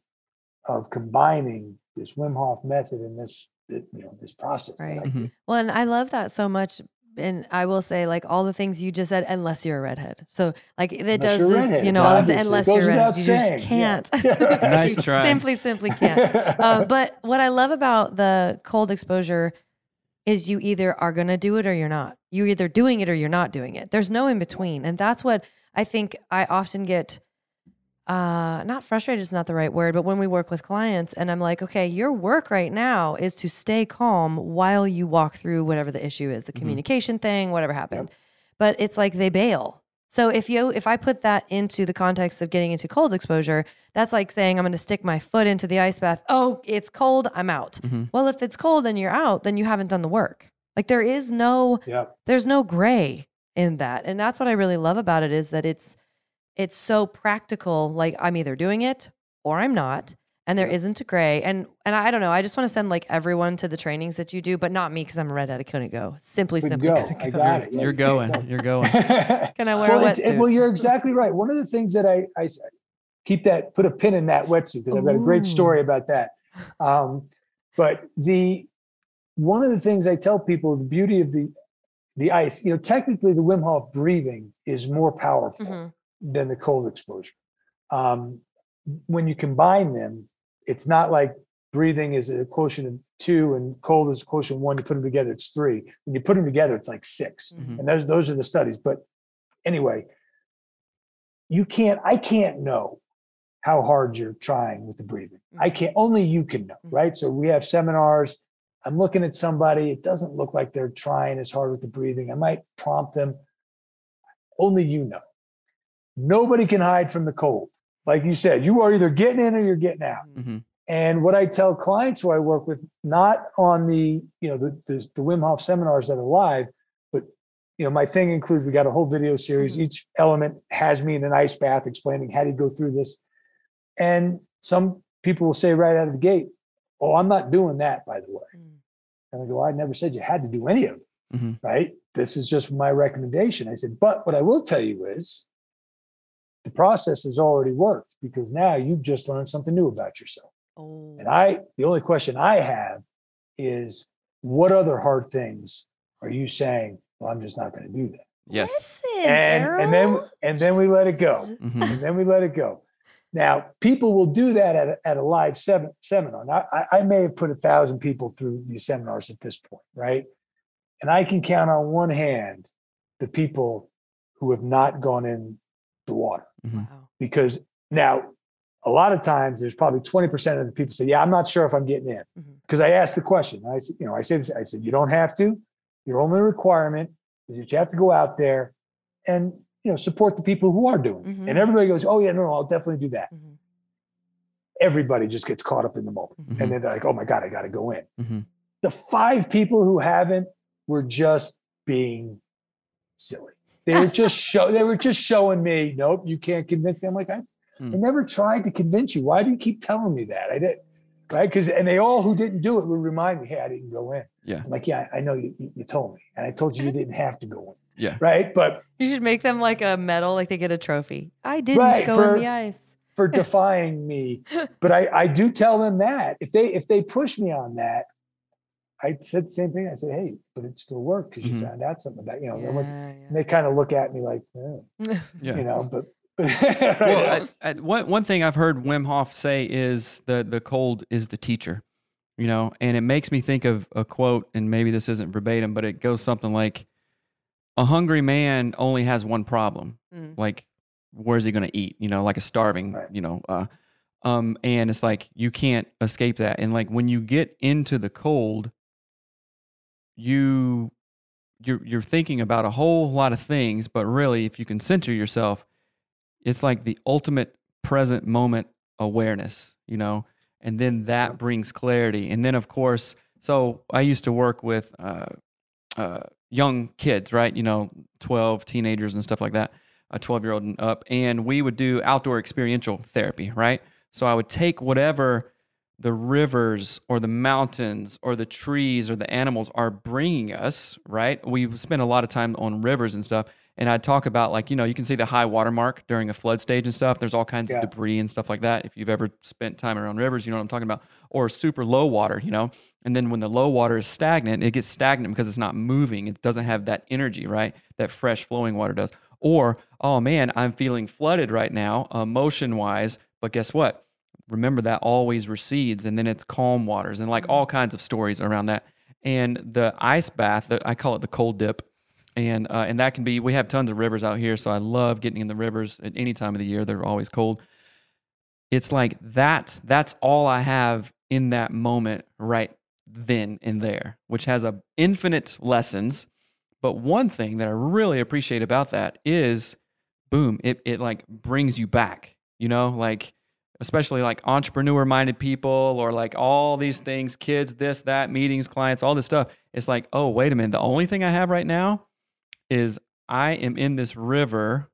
of combining this Wim Hof method and this process. Right. Well, and I love that so much. And I will say, like, all the things you just said, unless you're a redhead. So, like, it does this, unless you're a redhead, you just can't. Yeah. Nice try. Simply can't. But what I love about the cold exposure is you either are going to do it or you're not. You're either doing it or you're not doing it. There's no in between. And that's what I think I often get, not frustrated is not the right word, but when we work with clients and I'm like, okay, your work right now is to stay calm while you walk through whatever the issue is, the communication thing, whatever happened. But it's like they bail. So if I put that into the context of getting into cold exposure, that's like saying I'm going to stick my foot into the ice bath. Oh, it's cold, I'm out. Well, if it's cold and you're out, then you haven't done the work. Like there's no gray in that. And that's what I really love about it, is that it's so practical. Like, I'm either doing it or I'm not. And there isn't a gray. And I don't know. I just want to send like everyone to the trainings that you do, but not me, because I'm a redhead. I couldn't go. Simply couldn't go. I got it. You're going. You're going. Can I wear a wetsuit? Well, you're exactly right. One of the things that I put a pin in that wetsuit, because I've got a great story about that. But one of the things I tell people, the beauty of the ice, technically the Wim Hof breathing is more powerful than the cold exposure. When you combine them, it's not like breathing is a quotient of 2 and cold is a quotient of 1. You put them together, it's 3. When you put them together, it's like 6. And those are the studies. But anyway, I can't know how hard you're trying with the breathing. Only you can know, right? So we have seminars. I'm looking at somebody. It doesn't look like they're trying as hard with the breathing. I might prompt them. Only you know. Nobody can hide from the cold. Like you said, you are either getting in or you're getting out. And what I tell clients who I work with, not on the Wim Hof seminars that are live, but my thing includes, we got a whole video series. Each element has me in an ice bath explaining how do you go through this. And some people will say right out of the gate, "Oh, I'm not doing that, by the way." And I go, "I never said you had to do any of it, right? This is just my recommendation." I said, "But what I will tell you is the process has already worked, because now you've just learned something new about yourself." And the only question I have is, what other hard things are you saying, well, I'm just not going to do that? Yes. Listen, And then we let it go. And then we let it go. Now, people will do that at a live seminar. Now, I may have put 1,000 people through these seminars at this point, right? And I can count on one hand the people who have not gone in the water. Wow. Because now, a lot of times, there's probably 20% of the people say, "Yeah, I'm not sure if I'm getting in." Because I asked the question. I said, "You don't have to. Your only requirement is that you have to go out there and support the people who are doing it." And everybody goes, "Oh yeah, no, I'll definitely do that." Everybody just gets caught up in the moment, and then they're like, "Oh my God, I got to go in." The 5 people who haven't were just being silly. They were just showing me, "Nope, you can't convince me." I'm like, I never tried to convince you. Why do you keep telling me that? I did, right? And they all who didn't do it would remind me, "Hey, I didn't go in." Yeah. I'm like, "Yeah, I know you told me, and I told you didn't have to go in." Yeah. Right. But you should make them like a medal, like they get a trophy. I didn't go in the ice for defying me. But I do tell them that if they push me on that, I said the same thing. I said, "Hey, but it still worked because you found out something about And they kind of look at me like, but. Well, one thing I've heard Wim Hof say is the cold is the teacher, and it makes me think of a quote, and maybe this isn't verbatim, but it goes something like, "A hungry man only has one problem. Like, where's he going to eat? Like a starving, right. And it's like, you can't escape that. And like, when you get into the cold, you're thinking about a whole lot of things, but really, if you can center yourself, it's like the ultimate present moment awareness, you know, and then that brings clarity. And then, of course, so I used to work with young kids, right? You know, 12 teenagers and stuff like that, a 12-year-old and up. And we would do outdoor experiential therapy, right? So I would take whatever the rivers or the mountains or the trees or the animals are bringing us, right? We spend a lot of time on rivers and stuff. And I'd talk about, like, you know, you can see the high water mark during a flood stage and stuff. There's all kinds of debris and stuff like that. If you've ever spent time around rivers, you know what I'm talking about. Or super low water, you know. And then when the low water is stagnant, it gets stagnant because it's not moving. It doesn't have that energy, right? That fresh flowing water does. Or, oh man, I'm feeling flooded right now, motion-wise. But guess what? Remember, that always recedes, and then it's calm waters, and like all kinds of stories around that. And the ice bath, I call it the cold dip. And that can be, we have tons of rivers out here, so I love getting in the rivers at any time of the year. They're always cold. It's like that's all I have in that moment right then and there, which has a infinite lessons. But one thing that I really appreciate about that is, boom, it like brings you back, you know, like especially like entrepreneur-minded people or like all these things, kids, this, that, meetings, clients, all this stuff. It's like, oh, wait a minute, the only thing I have right now is I am in this river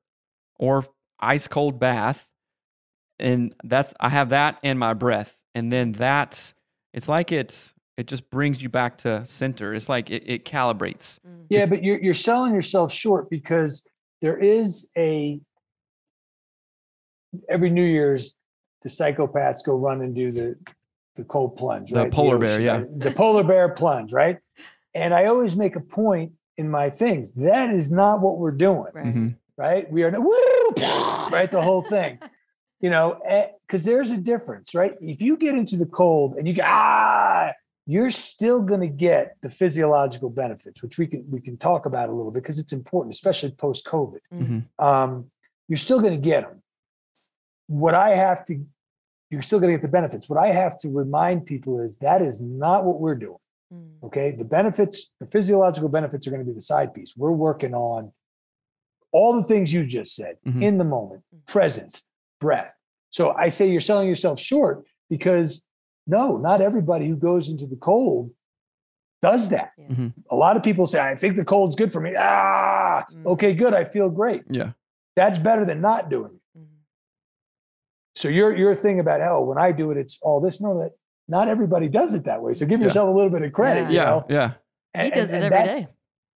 or ice cold bath, and I have that and my breath, and then it's like it just brings you back to center. It's like it calibrates. Yeah, but you're selling yourself short, because there is every New Year's the psychopaths go run and do the cold plunge, right? The polar bear, yeah, the polar bear plunge, right? And I always make a point in my things, that is not what we're doing, Right. Mm-hmm. right? We are not, right? The whole thing, you know, because there's a difference, right? If you get into the cold and you go, you're still going to get the physiological benefits, which we can talk about a little bit because it's important, especially post-COVID. Mm-hmm. You're still going to get them. You're still going to get the benefits. What I have to remind people is that is not what we're doing. Okay. The benefits, the physiological benefits are going to be the side piece. We're working on all the things you just said, in the moment, presence, breath. So I say you're selling yourself short because no, not everybody who goes into the cold does that. Yeah. A lot of people say, I think the cold's good for me. Okay, good. I feel great. Yeah. That's better than not doing it. So your thing about, when I do it, it's all this. No, that not everybody does it that way. So give yourself a little bit of credit. Yeah. You know? He does it every day.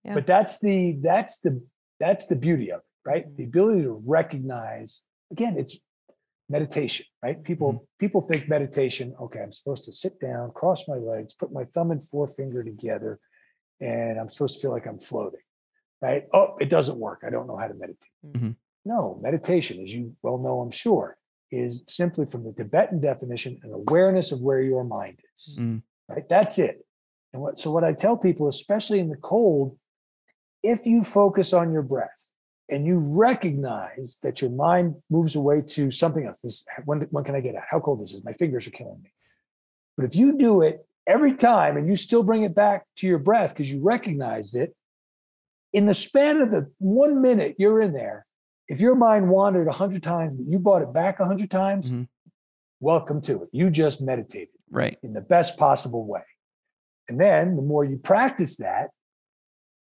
Yeah. But that's the beauty of it, right? The ability to recognize, again, it's meditation, right? People think meditation, okay, I'm supposed to sit down, cross my legs, put my thumb and forefinger together, and I'm supposed to feel like I'm floating, right? Oh, it doesn't work. I don't know how to meditate. No, meditation, as you well know, I'm sure, is simply, from the Tibetan definition, an awareness of where your mind is, right? That's it. And what I tell people, especially in the cold, if you focus on your breath and you recognize that your mind moves away to something else, when can I get out? How cold this is? My fingers are killing me. But if you do it every time and you still bring it back to your breath because you recognized it, in the span of the 1 minute you're in there, if your mind wandered 100 times, but you brought it back 100 times, welcome to it. You just meditated, right, in the best possible way. And then the more you practice that,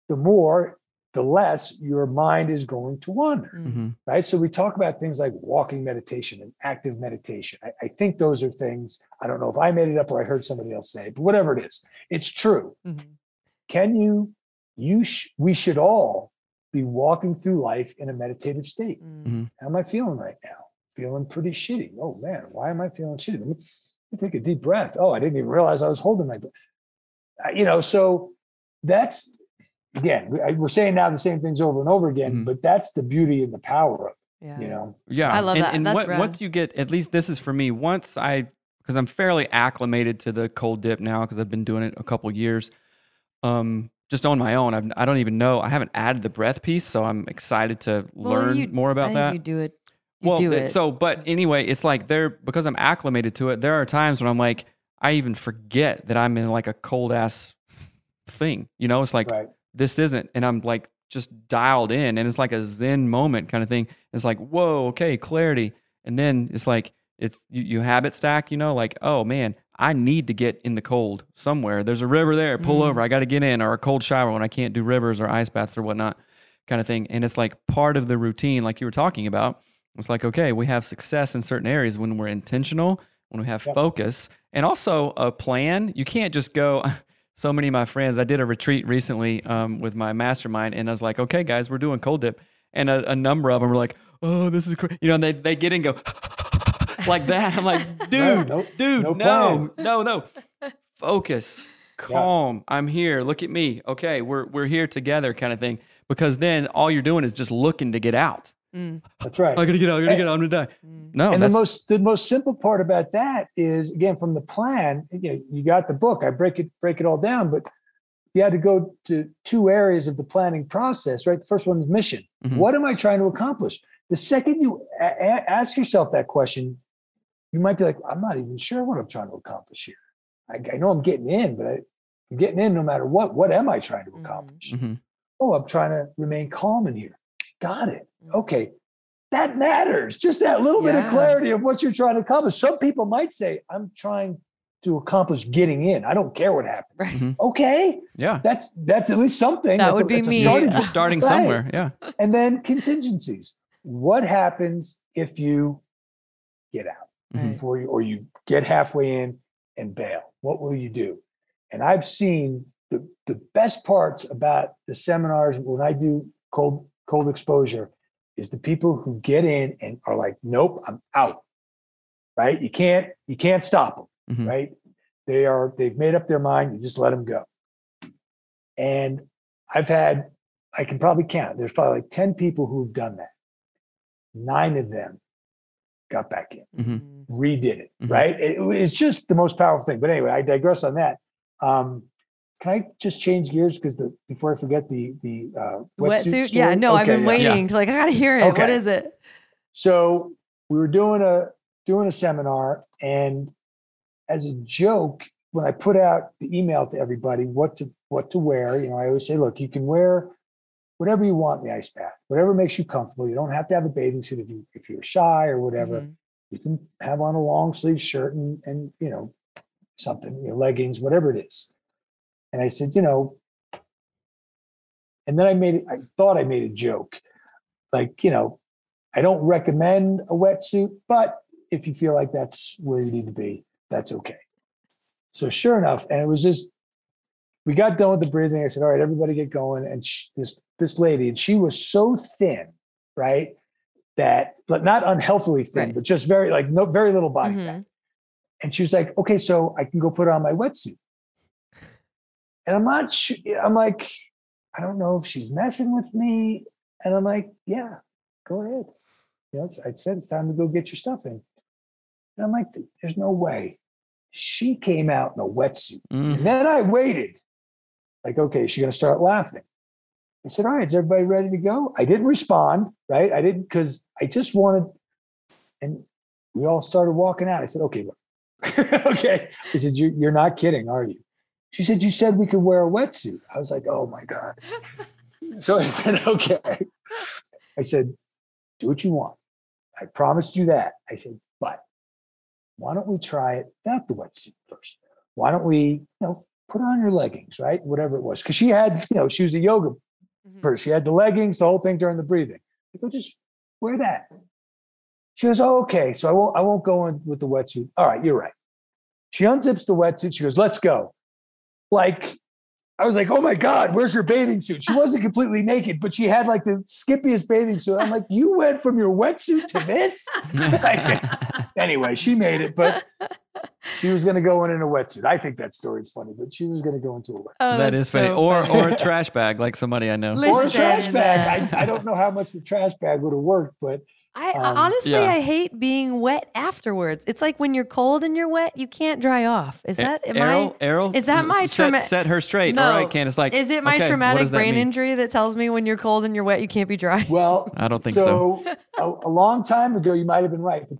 the less your mind is going to wander, right? So we talk about things like walking meditation and active meditation. I think those are things, I don't know if I made it up or I heard somebody else say it, but whatever it is, it's true. We should all be walking through life in a meditative state. How am I feeling right now? Feeling pretty shitty. Oh man, why am I feeling shitty? Let me take a deep breath. Oh, I didn't even realize I was holding my breath. So that's, again, we're saying now the same things over and over again, but that's the beauty and the power of it, Yeah. I love that. And That's once you get, at least this is for me, because I'm fairly acclimated to the cold dip now because I've been doing it a couple years. Just on my own, I don't even know. I haven't added the breath piece, so I'm excited to learn more about that. You do it. But anyway, it's like because I'm acclimated to it, there are times when I'm like, I even forget that I'm in like a cold ass thing. It's like, this isn't, and I'm like just dialed in, and it's like a Zen moment kind of thing. It's like, whoa, okay, clarity. And then it's like, it's you habit stack, you know, like, oh man, I need to get in the cold somewhere. There's a river there, pull over, I got to get in, or a cold shower when I can't do rivers or ice baths or whatnot kind of thing. And it's like part of the routine, like you were talking about. It's like, okay, we have success in certain areas when we're intentional, when we have focus, and also a plan. You can't just go. So many of my friends, I did a retreat recently with my mastermind, and I was like, okay, guys, we're doing cold dip. And a number of them were like, oh, this is crazy. You know, and they get in and go like that. I'm like, dude, no. Focus, calm. I'm here. Look at me. Okay, we're here together kind of thing. Because then all you're doing is just looking to get out. That's right. I gotta get out. I'm gonna die. No, and the most simple part about that is, again, from the plan. You got the book. I break it all down, but you had to go to 2 areas of the planning process. Right. The first one is mission. What am I trying to accomplish? The second you ask yourself that question, you might be like, I'm not even sure what I'm trying to accomplish here. I know I'm getting in, but I'm getting in no matter what. What am I trying to accomplish? Oh, I'm trying to remain calm in here. Got it. Okay. That matters. Just that little bit of clarity of what you're trying to accomplish. Some people might say, I'm trying to accomplish getting in. I don't care what happens. Right. Okay. Yeah. That's at least something. That would be me. Starting somewhere. Yeah. And then contingencies. What happens if you get out before you, or you get halfway in and bail? What will you do? And I've seen the best parts about the seminars when I do cold exposure is the people who get in and are like, nope, I'm out. Right? You can't stop them. Right? They've made up their mind. You just let them go. And I can probably count. There's probably like 10 people who've done that. 9 of them got back in, redid it. Right? It's just the most powerful thing. But anyway, I digress on that. Can I just change gears before I forget the wetsuit? Yeah, no, okay, I've been waiting to I gotta hear it. Okay. What is it? So we were doing a seminar, and as a joke, when I put out the email to everybody what to wear, I always say, look, you can wear whatever you want in the ice bath, whatever makes you comfortable. You don't have to have a bathing suit if you're shy or whatever. You can have on a long sleeve shirt and something, leggings, whatever it is. And I said, and then I thought I made a joke. Like, I don't recommend a wetsuit, but if you feel like that's where you need to be, that's okay. So sure enough, and it was just, we got done with the breathing. I said, all right, everybody get going. And this lady, and she was so thin, right? That, not unhealthily thin, but just very little body fat. And she was like, okay, so I can go put on my wetsuit. And I'm not sure, I'm like, I don't know if she's messing with me. And I'm like, yeah, go ahead. I said, it's time to go get your stuff in. And I'm like, there's no way. She came out in a wetsuit. And then I waited. Like, okay, is she going to start laughing? I said, all right, is everybody ready to go? I didn't respond, right? I didn't, because I just wanted, and we all started walking out. I said, okay, look. Okay. I said, you're not kidding, are you? She said, you said we could wear a wetsuit. I was like, oh my God. So I said, okay. I said, do what you want. I promised you that. I said, but why don't we try it without the wetsuit first? Why don't we, put on your leggings, right? Whatever it was. Because she had, she was a yoga person. She had the leggings, the whole thing during the breathing. I go, just wear that. She goes, oh, okay. So I won't go in with the wetsuit. All right, you're right. She unzips the wetsuit. She goes, let's go. Like, I was like, oh my God, where's your bathing suit? She wasn't completely naked, but she had like the skippiest bathing suit. I'm like, you went from your wetsuit to this? Anyway, she made it, but she was going to go in a wetsuit. I think that story is funny, but she was going to go into a wetsuit. Oh, that is funny. Or a trash bag, like somebody I know. Or a trash bag. I don't know how much the trash bag would have worked, but I honestly, I hate being wet afterwards. It's like when you're cold and you're wet, you can't dry off. Is that Errol? Is that my set her straight? No. All right, Candace. Like, is it my traumatic brain injury that tells me when you're cold and you're wet, you can't be dry? Well, I don't think so. So a long time ago, you might have been right, but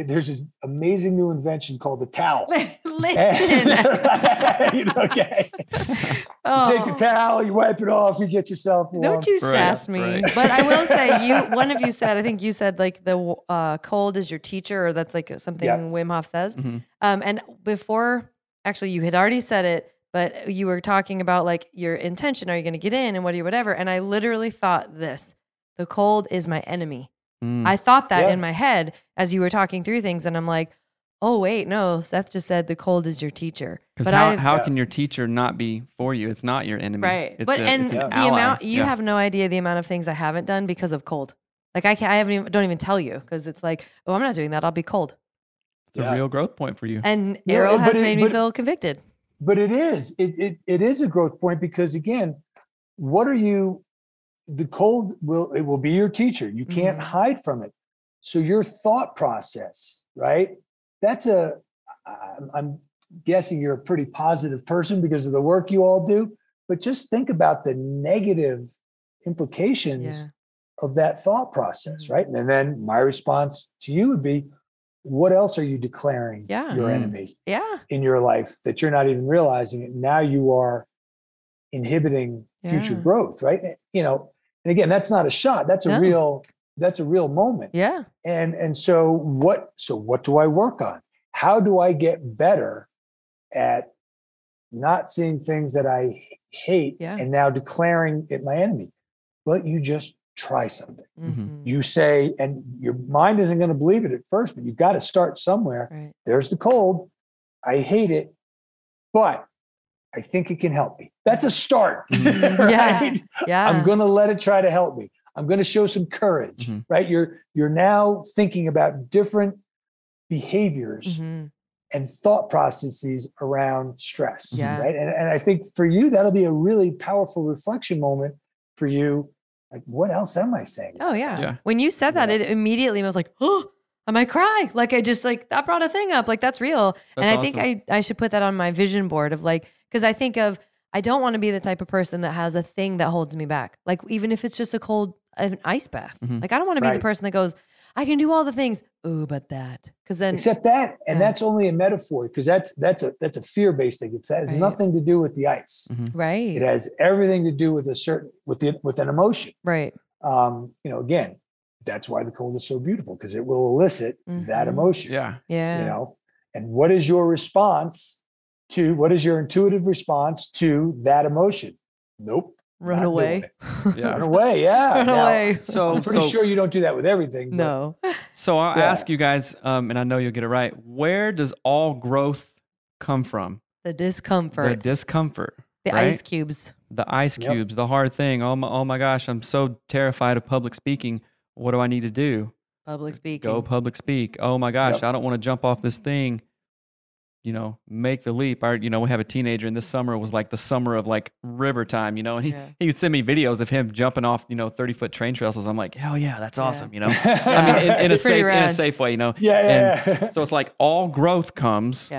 there's this amazing new invention called the towel. listen. Okay. You take a towel, you wipe it off, you get yourself warm. Don't you sass me. right. But I will say, one of you said, I think you said like the cold is your teacher, or that's like something Wim Hof says. Mm-hmm. And before, actually, you had already said it, but you were talking about like your intention. Are you going to get in and whatever? And I literally thought this: the cold is my enemy. I thought that in my head as you were talking through things, and I'm like, oh wait, no, Seth just said the cold is your teacher. Because how can your teacher not be for you? It's not your enemy. Right. It's But it's an the ally. amount, you have no idea the amount of things I haven't done because of cold. Like I don't even tell you, because it's like, oh, I'm not doing that. I'll be cold. It's a real growth point for you. And Errol has made me feel convicted. But it is a growth point, because again, the cold will be your teacher. You can't hide from it. So your thought process, right? I'm guessing you're a pretty positive person because of the work you all do, but just think about the negative implications of that thought process, right? And then my response to you would be, what else are you declaring your enemy in your life that you're not even realizing it? Now you are inhibiting future growth, right? And again, that's not a shot. That's a real moment. Yeah. And so what do I work on? How do I get better at not seeing things that I hate and now declaring it my enemy? Well, you just try something. You say, and your mind isn't going to believe it at first, but you've got to start somewhere. Right. There's the cold. I hate it, but I think it can help me. That's a start. Right? Yeah. I'm going to let it try to help me. I'm going to show some courage, right? You're now thinking about different behaviors and thought processes around stress, right? And I think for you, that'll be a really powerful reflection moment for you. Like, what else am I saying? Oh yeah. When you said that, it immediately was like, oh, I might cry. Like I just that brought a thing up. Like that's real. And I think I should put that on my vision board of like, because I think I don't want to be the type of person that has a thing that holds me back. Like even if it's just an ice bath. Like I don't want to be the person that goes, I can do all the things. Oh, but that. Because then except that, and that's only a metaphor, because that's a fear-based thing. It has nothing to do with the ice. Right. It has everything to do with with an emotion. Right. Again, that's why the cold is so beautiful, because it will elicit that emotion. Yeah. And what is your intuitive response to that emotion? Nope. Run away. Run away. Yeah. Run away. So I'm pretty sure you don't do that with everything. No. So I'll ask you guys, and I know you'll get it right. Where does all growth come from? The discomfort. The right? ice cubes. The ice cubes, the hard thing. Oh my gosh, I'm so terrified of public speaking. What do I need to do? Public speaking. Go public speak. Oh my gosh, I don't want to jump off this thing. Make the leap. We have a teenager, and this summer was like the summer of like river time, and he would send me videos of him jumping off, 30-foot train trestles. I'm like, hell yeah, that's awesome, I mean, in a safe way, And so it's like all growth comes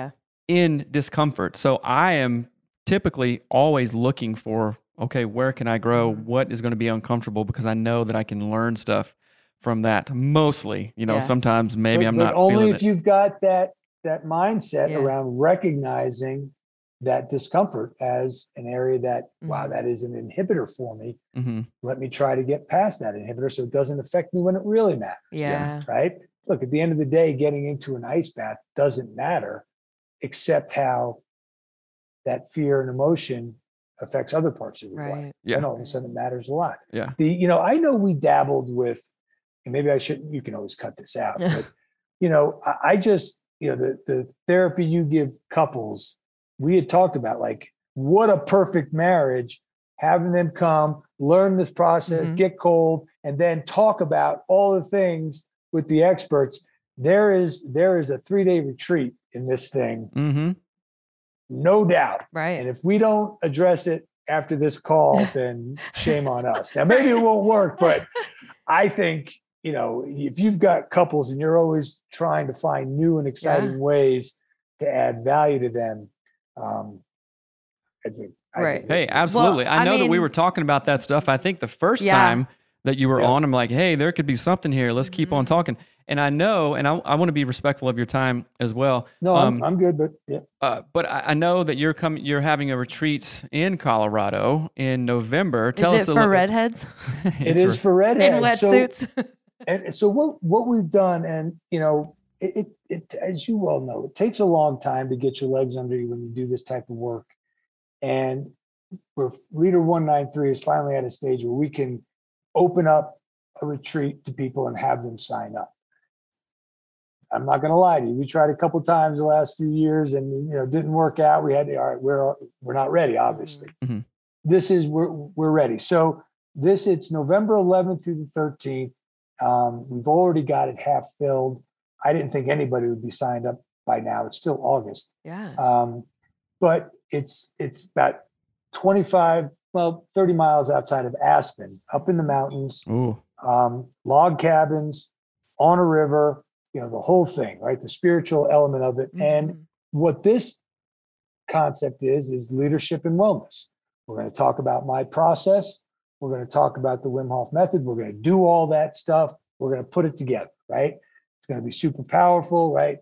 in discomfort. So I am typically always looking for, okay, where can I grow? What is going to be uncomfortable? Because I know that I can learn stuff from that. Mostly, sometimes maybe I'm not only feeling if you've got that mindset around recognizing that discomfort as an area that, wow, that is an inhibitor for me. Let me try to get past that inhibitor so it doesn't affect me when it really matters. Yeah. Right? Look, at the end of the day, getting into an ice bath doesn't matter, except how that fear and emotion affects other parts of your life. Yeah. And all of a sudden it matters a lot. Yeah. I know we dabbled with, and maybe I shouldn't, you can always cut this out, but I just, the therapy you give couples, we had talked about like, what a perfect marriage, having them come, learn this process, get cold, and then talk about all the things with the experts. There is a 3-day retreat in this thing. No doubt. Right. And if we don't address it after this call, then shame on us. Now, maybe it won't work, but I think, if you've got couples and you're always trying to find new and exciting ways to add value to them, I think. Hey, absolutely. Well, I know that we were talking about that stuff. I think the first time that you were on, I'm like, hey, there could be something here. Let's keep on talking. And I know, and I want to be respectful of your time as well. No, I'm good, but yeah. But I know that you're having a retreat in Colorado in November. Tell Is us it for redheads? It is for redheads. In wetsuits. So what we've done, and it as you well know, it takes a long time to get your legs under you when you do this type of work. And Leader 193 is finally at a stage where we can open up a retreat to people and have them sign up. I'm not going to lie to you. We tried a couple times the last few years, and didn't work out. We had to, all right, we're not ready, obviously. Mm-hmm. This is we're ready. So it's November 11th through the 13th. We've already got it half filled. I didn't think anybody would be signed up by now. It's still August. Yeah. But it's about 30 miles outside of Aspen, up in the mountains. Ooh. Log cabins on a river. The whole thing, right? The spiritual element of it. Mm-hmm. And what this concept is leadership and wellness. We're going to talk about my process. We're going to talk about the Wim Hof method. We're going to do all that stuff. We're going to put it together, right? It's going to be super powerful, right?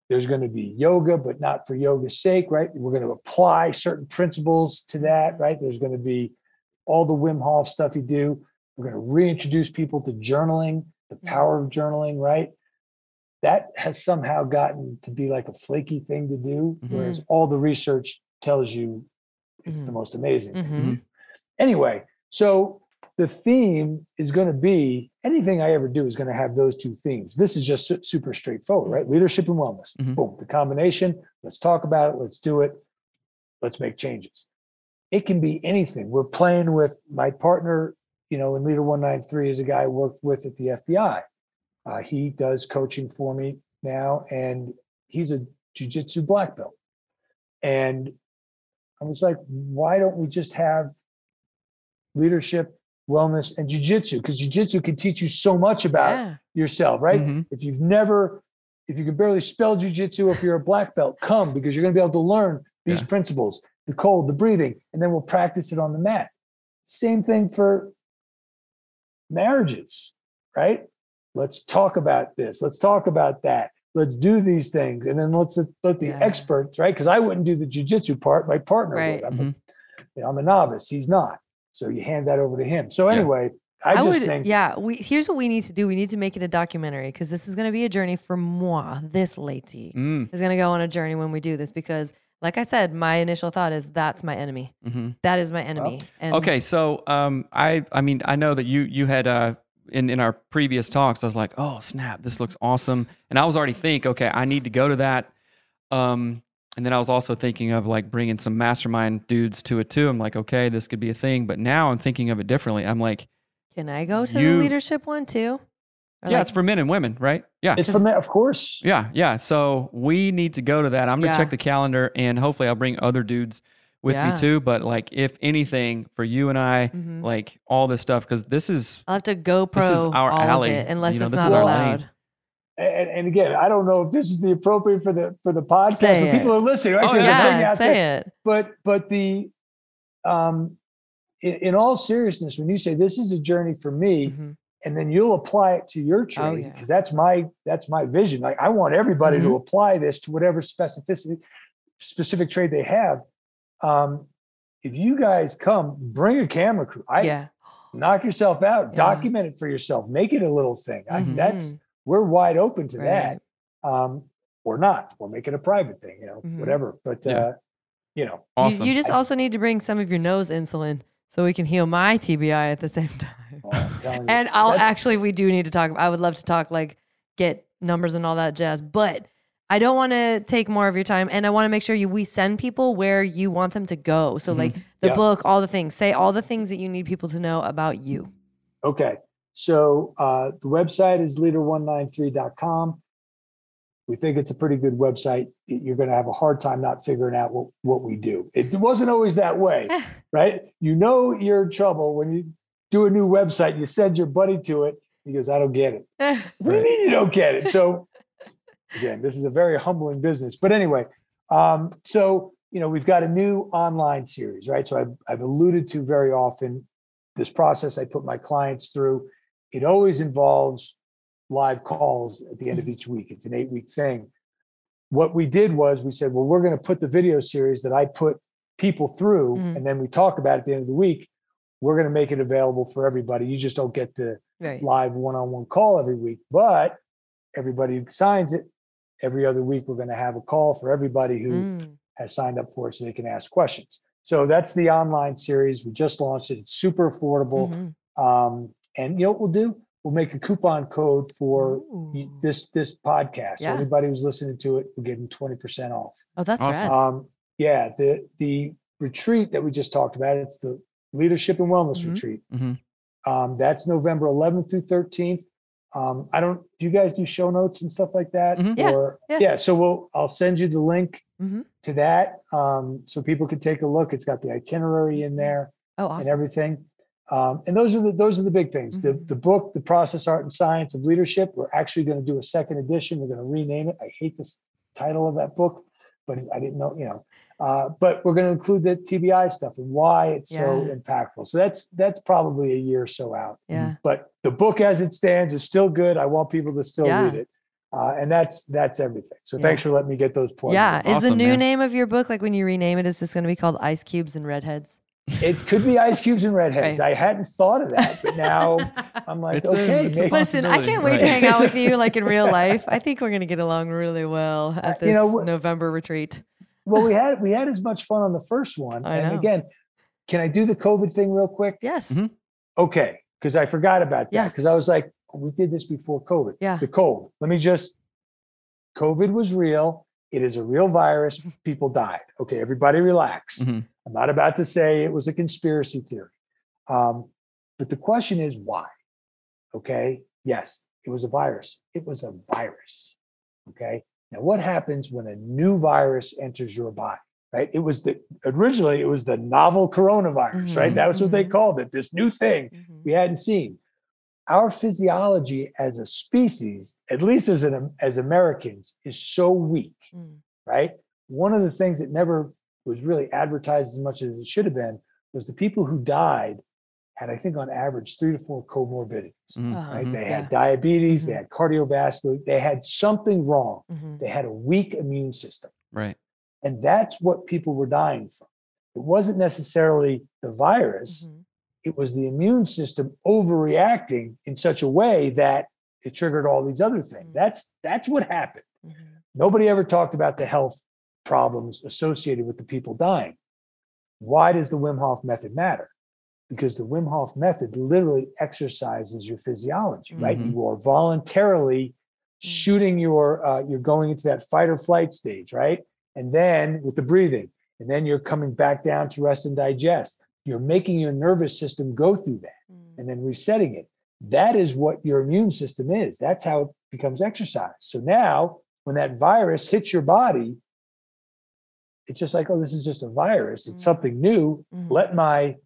There's going to be yoga, but not for yoga's sake, right? We're going to apply certain principles to that, right? There's going to be all the Wim Hof stuff you do. We're going to reintroduce people to journaling, the power of journaling, right? That has somehow gotten to be like a flaky thing to do, whereas all the research tells you it's the most amazing thing. Mm-hmm. Anyway, so the theme is going to be anything I ever do is going to have those two themes. This is just super straightforward, right? Leadership and wellness. Mm-hmm. Boom, the combination. Let's talk about it. Let's do it. Let's make changes. It can be anything. We're playing with my partner, in Leader 193 is a guy I worked with at the FBI. He does coaching for me now, and he's a jiu-jitsu black belt. And I was like, why don't we just have leadership, wellness, and jiu-jitsu? Because jiu-jitsu can teach you so much about yourself, right? Mm-hmm. If you can barely spell jiu-jitsu, if you're a black belt, come, because you're going to be able to learn these principles, the cold, the breathing, and then we'll practice it on the mat. Same thing for marriages, right? Let's talk about this. Let's talk about that. Let's do these things. And then let the experts, right? Because I wouldn't do the jiu-jitsu part. My partner would. I'm a novice. He's not. So you hand that over to him. So anyway, I think. Yeah. Here's what we need to do. We need to make it a documentary, because this is going to be a journey for moi, this lady. Is going to go on a journey when we do this, because like I said, my initial thought is that's my enemy. Mm-hmm. That is my enemy. And okay. So I know that you had in our previous talks, I was like, oh snap, this looks awesome. And I was already thinking, okay, I need to go to that. And then I was also thinking of like bringing some mastermind dudes to it too. I'm like, okay, this could be a thing. But now I'm thinking of it differently. I'm like, can I go to the leadership one too? Or it's for men and women, right? Yeah. It's for men, of course. Yeah. So we need to go to that. I'm going to check the calendar, and hopefully I'll bring other dudes with me too. But like, if anything, for you and I, like all this stuff, because I'll have to GoPro this is our all alley. Of it, unless it's this not is our allowed. lane. And again, I don't know if this is the appropriate for the podcast. Say but people are listening, right? Oh, yeah. Say it. But the in all seriousness, when you say this is a journey for me, and then you'll apply it to your trade, because that's my vision. Like, I want everybody to apply this to whatever specific trade they have. If you guys come, bring a camera crew. Knock yourself out, document it for yourself, make it a little thing. We're wide open to that, or not. We'll make it a private thing, whatever. But awesome. You just also need to bring some of your nose insulin so we can heal my TBI at the same time. Oh, I'm telling you. And we do need to talk. I would love to talk, like, get numbers and all that jazz, but I don't want to take more of your time, and I want to make sure we send people where you want them to go. So like the book, all the things, say all the things that you need people to know about you. Okay. So the website is leader193.com. We think it's a pretty good website. You're going to have a hard time not figuring out what we do. It wasn't always that way, right? You're in trouble when you do a new website. You send your buddy to it. He goes, I don't get it. What do you mean you don't get it? So again, this is a very humbling business. But anyway, we've got a new online series, right? So I've alluded to very often this process I put my clients through. It always involves live calls at the end of each week. It's an 8-week thing. What we did was we said, well, we're going to put the video series that I put people through, and then we talk about it at the end of the week. We're going to make it available for everybody. You just don't get the live one-on-one call every week, but everybody who signs it, every other week, we're going to have a call for everybody who has signed up for it so they can ask questions. So that's the online series. We just launched it. It's super affordable. And you know what we'll do? We'll make a coupon code for this podcast. So anybody who's listening to it, we'll give them 20% off. Oh, that's awesome. Rad. The retreat that we just talked about, it's the Leadership and Wellness Retreat. That's November 11th through 13th. Do you guys do show notes and stuff like that? So I'll send you the link to that. So people can take a look. It's got the itinerary in there and everything. And those are the big things. The book, The Process, Art, and Science of Leadership. We're actually going to do a second edition. We're going to rename it. I hate this title of that book, but I didn't know, but we're going to include the TBI stuff and why it's so impactful. So that's probably a year or so out. But the book as it stands is still good. I want people to still read it. And that's everything. So thanks for letting me get those points. Yeah. Is the new name of your book, like when you rename it, is just going to be called Ice Cubes and Redheads? It could be Ice Cubes and Redheads. I hadn't thought of that, but now I'm like, listen, I can't wait to hang out with you like in real life. I think we're going to get along really well at this November retreat. Well, we had as much fun on the first one. And again, can I do the COVID thing real quick? Yes. Okay. Because I forgot about that. Because I was like, we did this before COVID. The cold. COVID was real. It is a real virus. People died. Okay, everybody relax. I'm not about to say it was a conspiracy theory. But the question is why? Okay, yes, it was a virus. It was a virus. Okay, now what happens when a new virus enters your body? Right? Originally it was the novel coronavirus, right? That was what they called it, this new thing we hadn't seen. Our physiology as a species, at least as Americans, is so weak, right? One of the things that never was really advertised as much as it should have been was the people who died had, I think, on average, 3 to 4 comorbidities. Right? They had diabetes, they had cardiovascular, they had something wrong. They had a weak immune system. Right. And that's what people were dying from. It wasn't necessarily the virus. It was the immune system overreacting in such a way that it triggered all these other things. That's what happened. Nobody ever talked about the health problems associated with the people dying. Why does the Wim Hof method matter? Because the Wim Hof method literally exercises your physiology, right? You are voluntarily shooting you're going into that fight or flight stage, right? And then with the breathing, and then you're coming back down to rest and digest. You're making your nervous system go through that and then resetting it. That is what your immune system is. That's how it becomes exercise. So now when that virus hits your body, it's just like, oh, this is just a virus. It's something new. Let my,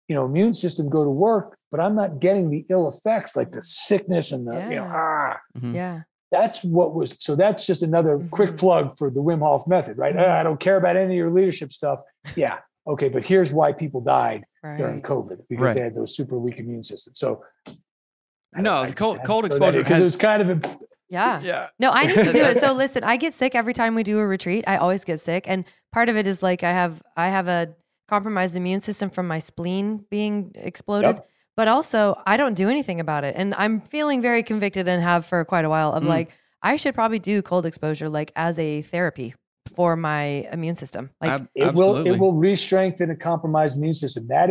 immune system go to work, but I'm not getting the ill effects like the sickness and the, That's what was, so that's just another quick plug for the Wim Hof method, right? I don't care about any of your leadership stuff. Yeah. Okay. But here's why people died during COVID, because they had those super weak immune systems. So cold exposure because it was kind of No, I need to do it. So listen, I get sick every time we do a retreat. I always get sick. And part of it is like I have a compromised immune system from my spleen being exploded. But also I don't do anything about it. And I'm feeling very convicted and have for quite a while of like, I should probably do cold exposure like as a therapy for my immune system. Like it will re-strengthen a compromised immune system. That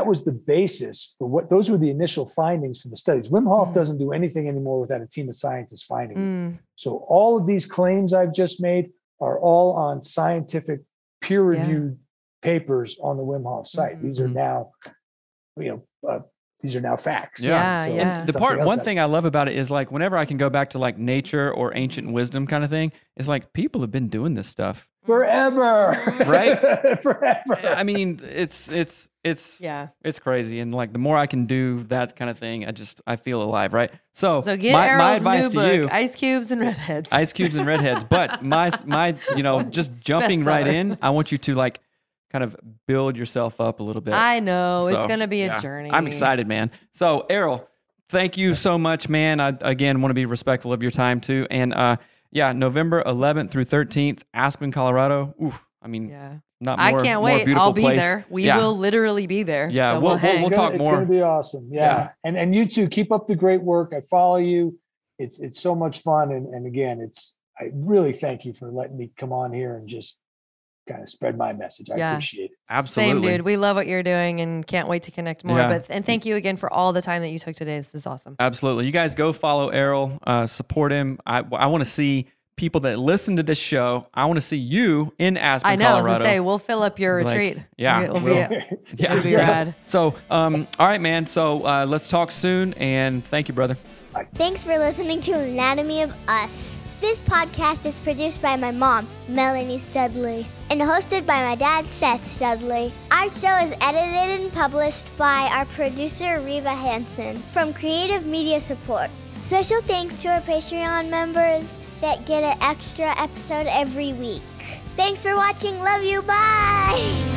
was the basis for what those were the initial findings for the studies. Wim Hof doesn't do anything anymore without a team of scientists finding it. So all of these claims I've just made are all on scientific peer-reviewed papers on the Wim Hof site. These are now, these are now facts. And one thing I love about it is like whenever I can go back to like nature or ancient wisdom kind of thing, it's like people have been doing this stuff forever, right? Forever. I mean, it's crazy. And like the more I can do that kind of thing, I feel alive, right? So get my Errol's advice new to book, you, Ice Cubes and Redheads. Ice Cubes and Redheads. But my just jumping right in, I want you to like kind of build yourself up a little bit. I know. It's going to be a journey. I'm excited, man. So Errol, thank you so much, man. I, again, want to be respectful of your time too. And November 11th through 13th, Aspen, Colorado. Oof, I mean, not more. I can't more wait. beautiful I'll be place. there. We will literally be there. Yeah, so we'll talk It's more. going to be awesome. Yeah. And you too, keep up the great work. I follow you. It's so much fun. And again, I really thank you for letting me come on here and just kind of spread my message. I appreciate it. Absolutely. Same, dude. We love what you're doing and can't wait to connect more. And thank you again for all the time that you took today. This is awesome. Absolutely. You guys go follow Errol, support him. I want to see people that listen to this show. I want to see you in Aspen, I know. Colorado. I was going to say, we'll fill up your retreat. We'll be rad. So, all right, man. So let's talk soon. And thank you, brother. Bye. Thanks for listening to Anatomy of Us. This podcast is produced by my mom, Melanie Studley, and hosted by my dad, Seth Studley. Our show is edited and published by our producer, Reva Hansen, from Creative Media Support. Special thanks to our Patreon members that get an extra episode every week. Thanks for watching. Love you. Bye.